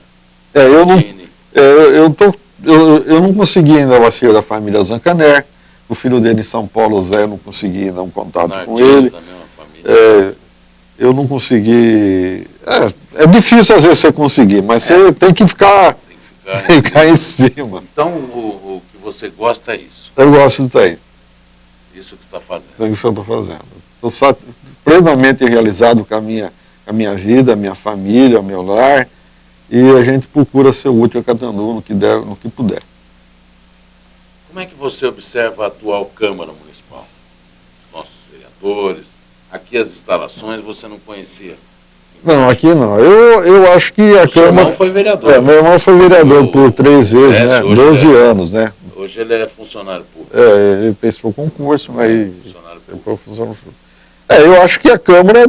Eu não consegui ainda o acervo da família Zancaner. O filho dele em São Paulo, Zé, não consegui dar um contato com ele. Eu não consegui... É difícil às vezes você conseguir, mas você tem que ficar em cima. Então o que você gosta é isso? Eu gosto disso aí. Isso que você está fazendo? Isso que eu estou fazendo. Estou plenamente realizado com a minha vida, a minha família, o meu lar, e a gente procura ser útil a Catanduva no que der, no que puder. Como é que você observa a atual Câmara Municipal? Nossos vereadores, aqui as instalações você não conhecia? Não, aqui não. Eu acho que a Câmara... Seu irmão foi vereador. Meu irmão foi vereador por 3 vezes, né? 12 anos, né? Hoje ele é funcionário público. Ele prestou concurso, mas... Eu acho que a Câmara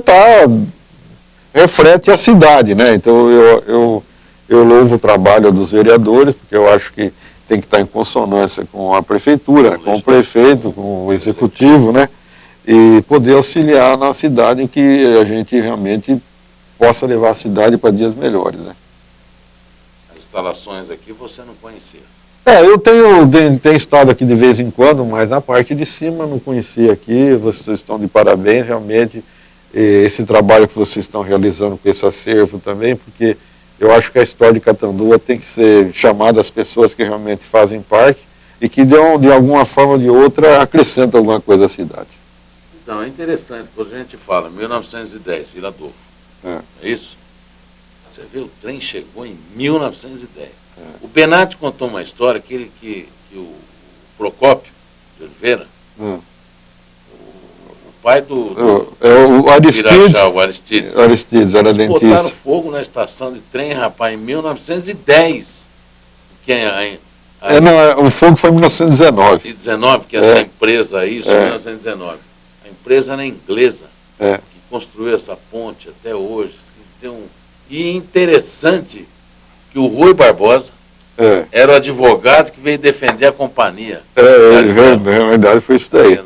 reflete a cidade, né? Então eu louvo o trabalho dos vereadores, porque eu acho que tem que estar em consonância com a prefeitura, com o prefeito, com o executivo, né? E poder auxiliar na cidade que a gente realmente possa levar a cidade para dias melhores, né? As instalações aqui você não conhecia? Eu tenho estado aqui de vez em quando, mas na parte de cima não conhecia aqui. Vocês estão de parabéns, realmente, esse trabalho que vocês estão realizando com esse acervo também, porque eu acho que a história de Catanduva tem que ser chamada às pessoas que realmente fazem parte e que de alguma forma ou de outra acrescentam alguma coisa à cidade. Então, é interessante, quando a gente fala 1910, Vila Adolfo, é isso? Você viu, o trem chegou em 1910. O Benatti contou uma história que o Procópio de Oliveira, o pai o Aristides era dentista. Botaram fogo na estação de trem, rapaz, em 1910. O fogo foi em 1919. E 19, que essa empresa aí, isso em 1919. A empresa era inglesa, que construiu essa ponte até hoje. E interessante que o Rui Barbosa era o advogado que veio defender a companhia. Na verdade foi isso daí.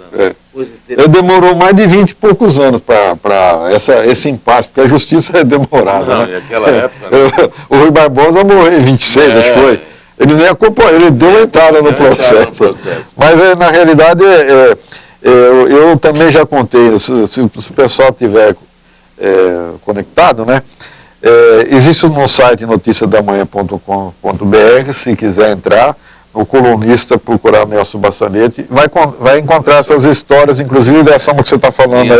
Ele demorou mais de 20 e poucos anos para esse impasse, porque a justiça é demorada. Naquela época... O Rui Barbosa morreu em 26, acho que foi. Ele nem acompanhou, ele deu entrada no processo. Mas na realidade, eu também já contei, se o pessoal estiver conectado, né? Existe no site noticiadamanha.com.br, se quiser entrar, o colunista procurar Nelson Bassanete, vai encontrar essas histórias, inclusive dessa que você está falando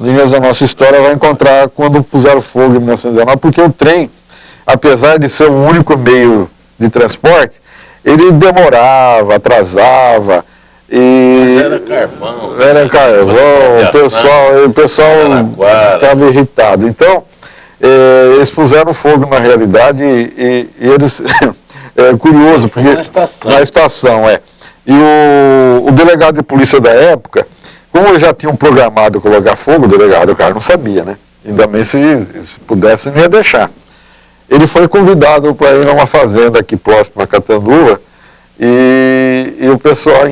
linhas da nossa história, vai encontrar quando puseram fogo em 1919, porque o trem, apesar de ser o único meio de transporte, ele demorava, atrasava, mas era carvão. O pessoal ficava irritado. Então, eles puseram fogo na realidade e eles... É curioso, porque... Na estação, E o delegado de polícia da época, como eles já tinham programado colocar fogo, o cara não sabia, né? Ainda bem se pudesse, não ia deixar. Ele foi convidado para ir a uma fazenda aqui próximo a Catanduva, e o pessoal,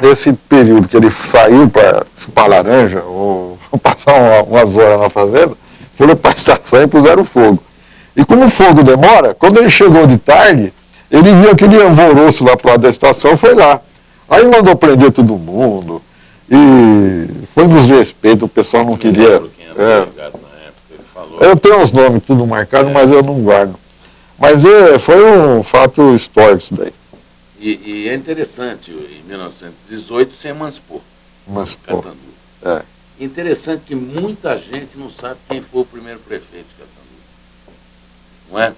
nesse período que ele saiu para chupar laranja, ou passar umas horas na fazenda, foram para a estação e puseram fogo. E como o fogo demora, quando ele chegou de tarde, ele viu aquele alvoroço lá para lado da estação, foi lá. Aí mandou prender todo mundo, e foi um desrespeito, o pessoal não queria... Eu tenho os nomes tudo marcado, mas eu não guardo. Mas foi um fato histórico isso daí. E é interessante, em 1918 se emancipou. Catanduva. É. Interessante que muita gente não sabe quem foi o primeiro prefeito de Catanduva. Não é?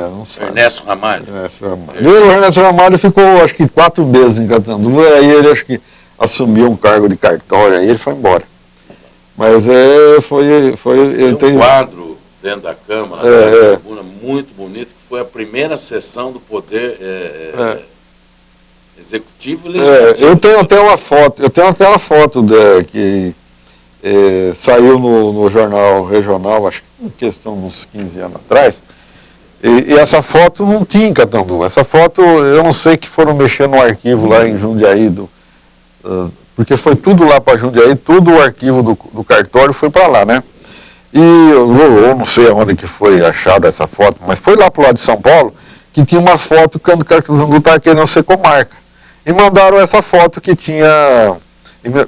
Não sabe. Ernesto Ramalho. O Ernesto Ramalho ficou, acho que 4 meses em Catanduva, aí ele acho que assumiu um cargo de cartório, aí ele foi embora. Mas tem um quadro dentro da Câmara, da tribuna, muito bonito, que foi a primeira sessão do Poder Executivo e Legislativo. Eu tenho até uma foto, que saiu no jornal regional, acho que em questão de uns 15 anos atrás, e essa foto não tinha em Catanduva. Essa foto, eu não sei que foram mexer no arquivo lá em Jundiaí, porque foi tudo lá para Jundiaí, tudo o arquivo do cartório foi para lá, né? E eu não sei onde que foi achada essa foto, mas foi lá para o lado de São Paulo, que tinha uma foto quando Catanduva estava querendo ser comarca. E mandaram essa foto que tinha,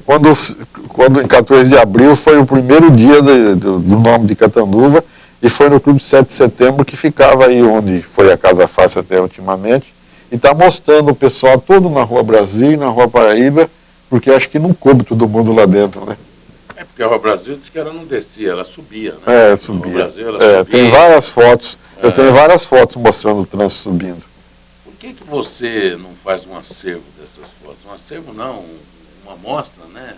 quando em 14 de abril foi o primeiro dia do nome de Catanduva, e foi no Clube 7 de Setembro, que ficava aí onde foi a Casa Fácil até ultimamente, e está mostrando o pessoal todo na Rua Brasil e na Rua Paraíba, porque acho que não coube todo mundo lá dentro, né? Porque a Rua Brasil diz que ela não descia, ela subia, né? Subia. A Rua Brasil, ela subia. Tem várias fotos, eu tenho várias fotos mostrando o trânsito subindo. Por que você não faz um acervo dessas fotos? Um acervo não, uma amostra, né?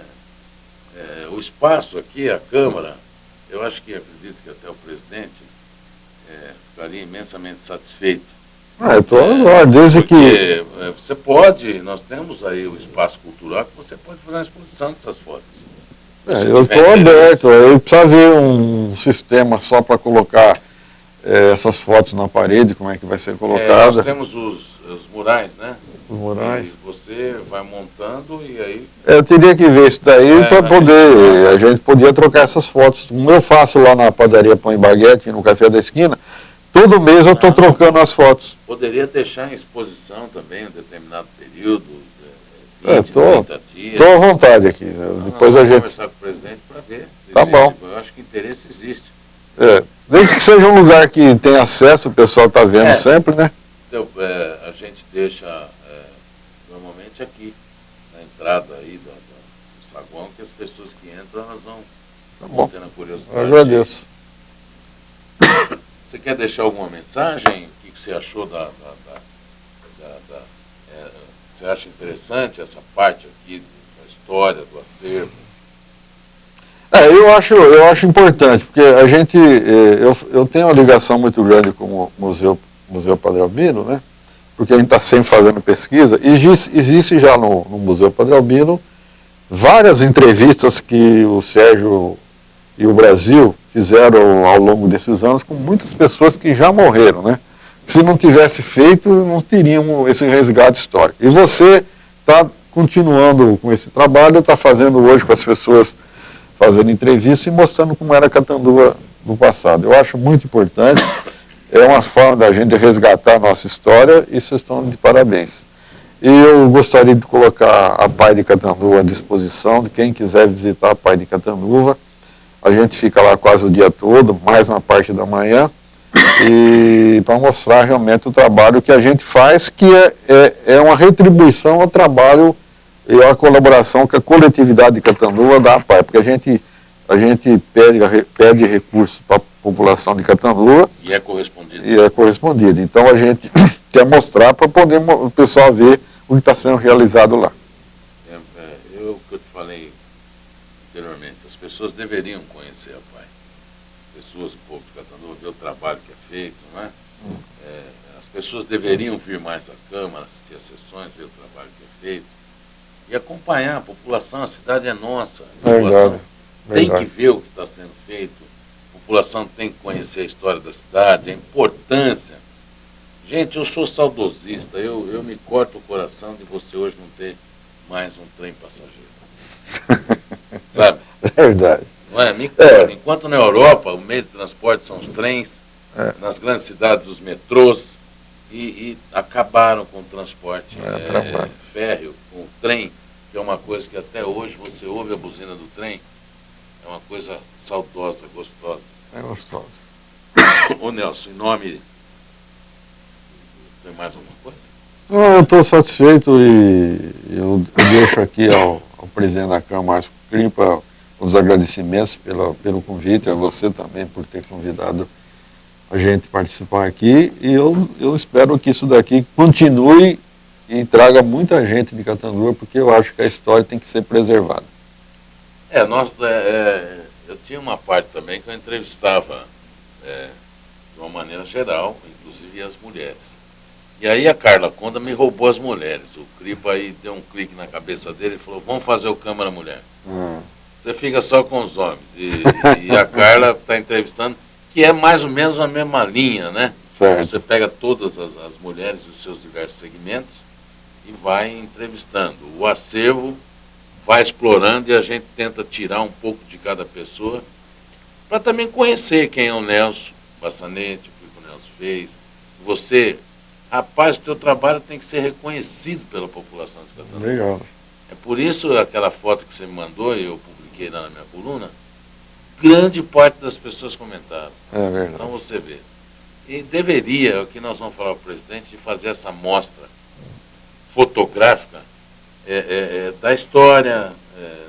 O espaço aqui, a Câmara, eu acredito que até o presidente ficaria imensamente satisfeito. Eu estou às ordens, desde que... Você pode, nós temos aí o espaço cultural, que você pode fazer uma exposição dessas fotos. Eu estou aberto, aí precisa ver um sistema só para colocar essas fotos na parede, como é que vai ser colocada. Nós temos os murais, né? Os murais. E você vai montando e aí... Eu teria que ver isso daí para poder... A gente podia trocar essas fotos. Como eu faço lá na padaria Pão e Baguete, no Café da Esquina, todo mês eu estou trocando as fotos. Poderia deixar em exposição também um determinado período, 30 dias. Estou à vontade aqui. Depois a gente... conversar com o presidente para ver. Tá bom. Eu acho que interesse existe. Desde que seja um lugar que tem acesso, o pessoal está vendo sempre, né? Então, a gente deixa normalmente aqui, na entrada aí do saguão, que as pessoas que entram, elas vão tendo a curiosidade. Eu agradeço. Você quer deixar alguma mensagem? O que você achou você acha interessante essa parte aqui da história, do acervo? Eu acho importante, porque a gente, eu tenho uma ligação muito grande com o Museu Padre Albino, né? Porque a gente está sempre fazendo pesquisa. Existe já no Museu Padre Albino várias entrevistas que o Sérgio e o Brasil fizeram ao longo desses anos com muitas pessoas que já morreram, né? Se não tivesse feito, não teríamos esse resgate histórico. E você está continuando com esse trabalho, está fazendo hoje com as pessoas, fazendo entrevista e mostrando como era Catanduva no passado. Eu acho muito importante, é uma forma da gente resgatar a nossa história e vocês estão de parabéns. E eu gostaria de colocar a Pai de Catanduva à disposição de quem quiser visitar a Pai de Catanduva. A gente fica lá quase o dia todo, mais na parte da manhã, e para mostrar realmente o trabalho que a gente faz, que é uma retribuição ao trabalho e à colaboração que a coletividade de Catanduva dá à PAI, porque a gente pede recursos para a população de Catanduva e é correspondido. Então a gente quer mostrar para poder o pessoal ver o que está sendo realizado lá. O que eu te falei anteriormente, as pessoas deveriam conhecer a PAI. As pessoas, o povo de Catanduva, ver o trabalho que é feito, não é? As pessoas deveriam vir mais à Câmara, assistir às sessões, ver o trabalho que é feito e acompanhar a população. A cidade é nossa, a população tem que ver o que está sendo feito, a população tem que conhecer a história da cidade, a importância. Gente, eu sou saudosista, eu me corto o coração de você hoje não ter mais um trem passageiro. Sabe? É verdade. Não é? Me corta. Enquanto na Europa o meio de transporte são os trens, nas grandes cidades os metrôs, e acabaram com o transporte férreo, com o trem, que é uma coisa que até hoje você ouve a buzina do trem, é uma coisa saudosa, gostosa. É gostosa. Ô Nelson, em nome... Tem mais alguma coisa? Eu estou satisfeito e eu deixo aqui ao presidente da Câmara, Márcio Cripa, os agradecimentos pelo convite, a você também por ter convidado a gente participar aqui, e eu espero que isso daqui continue e traga muita gente de Catanduva, porque eu acho que a história tem que ser preservada. Eu tinha uma parte também que eu entrevistava de uma maneira geral, inclusive as mulheres. E aí a Carla Conda me roubou as mulheres. O Cripa aí deu um clique na cabeça dele e falou, vamos fazer o Câmara Mulher. Você fica só com os homens. E a Carla está entrevistando, que é mais ou menos a mesma linha, né? Certo. Você pega todas as mulheres e os seus diversos segmentos e vai entrevistando. O acervo vai explorando e a gente tenta tirar um pouco de cada pessoa para também conhecer quem é o Nelson Bassanete, o que o Nelson fez. Você, rapaz, o teu trabalho tem que ser reconhecido pela população de Catanduva. Legal. É por isso aquela foto que você me mandou e eu publiquei lá na minha coluna, grande parte das pessoas comentaram. É verdade. Então você vê. E deveria, o que nós vamos falar para o presidente, de fazer essa mostra fotográfica da história,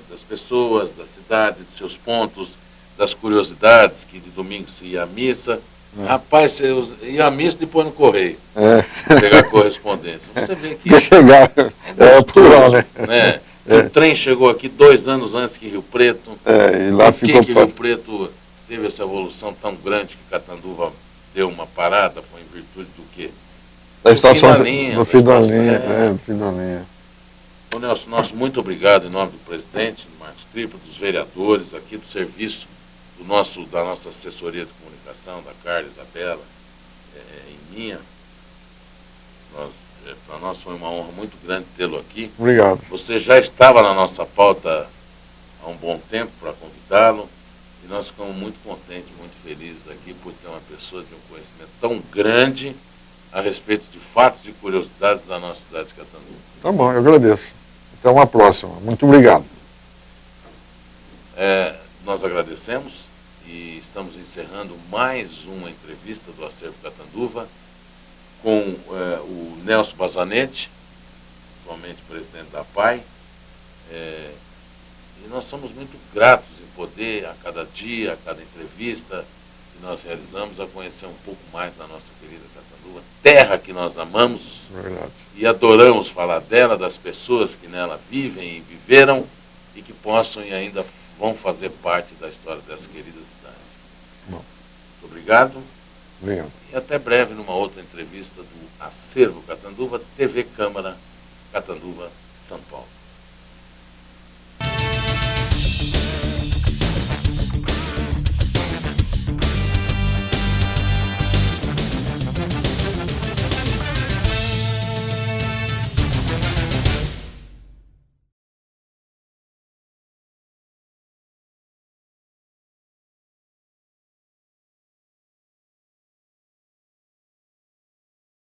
das pessoas, da cidade, dos seus pontos, das curiosidades, que de domingo se ia à missa. Rapaz, você ia à missa e depois no correio. Pegar correspondência. Você vê que chegar, é plural, né? O trem chegou aqui 2 anos antes que Rio Preto. E lá Por que Rio Preto teve essa evolução tão grande que Catanduva deu uma parada? Foi em virtude do quê? Da estação do fim da linha. Do fim da linha. Ô Nelson, muito obrigado em nome do presidente, do Marcos Cripa, dos vereadores, aqui do serviço da nossa assessoria de comunicação, da Carla, Isabela, e minha. Para nós foi uma honra muito grande tê-lo aqui. Obrigado. Você já estava na nossa pauta há um bom tempo para convidá-lo, e nós ficamos muito contentes, muito felizes aqui por ter uma pessoa de um conhecimento tão grande a respeito de fatos e curiosidades da nossa cidade de Catanduva. Tá bom, eu agradeço. Até uma próxima. Muito obrigado. Nós agradecemos e estamos encerrando mais uma entrevista do Acervo Catanduva com o Nelson Bassanete, atualmente presidente da PAI. E nós somos muito gratos em poder, a cada dia, a cada entrevista que nós realizamos, a conhecer um pouco mais da nossa querida Catanduva, terra que nós amamos. Verdade. E adoramos falar dela, das pessoas que nela vivem e viveram e que possam e ainda vão fazer parte da história dessa querida cidade. Bom. Muito obrigado. Obrigado. E até breve numa outra entrevista do Acervo Catanduva, TV Câmara Catanduva, São Paulo.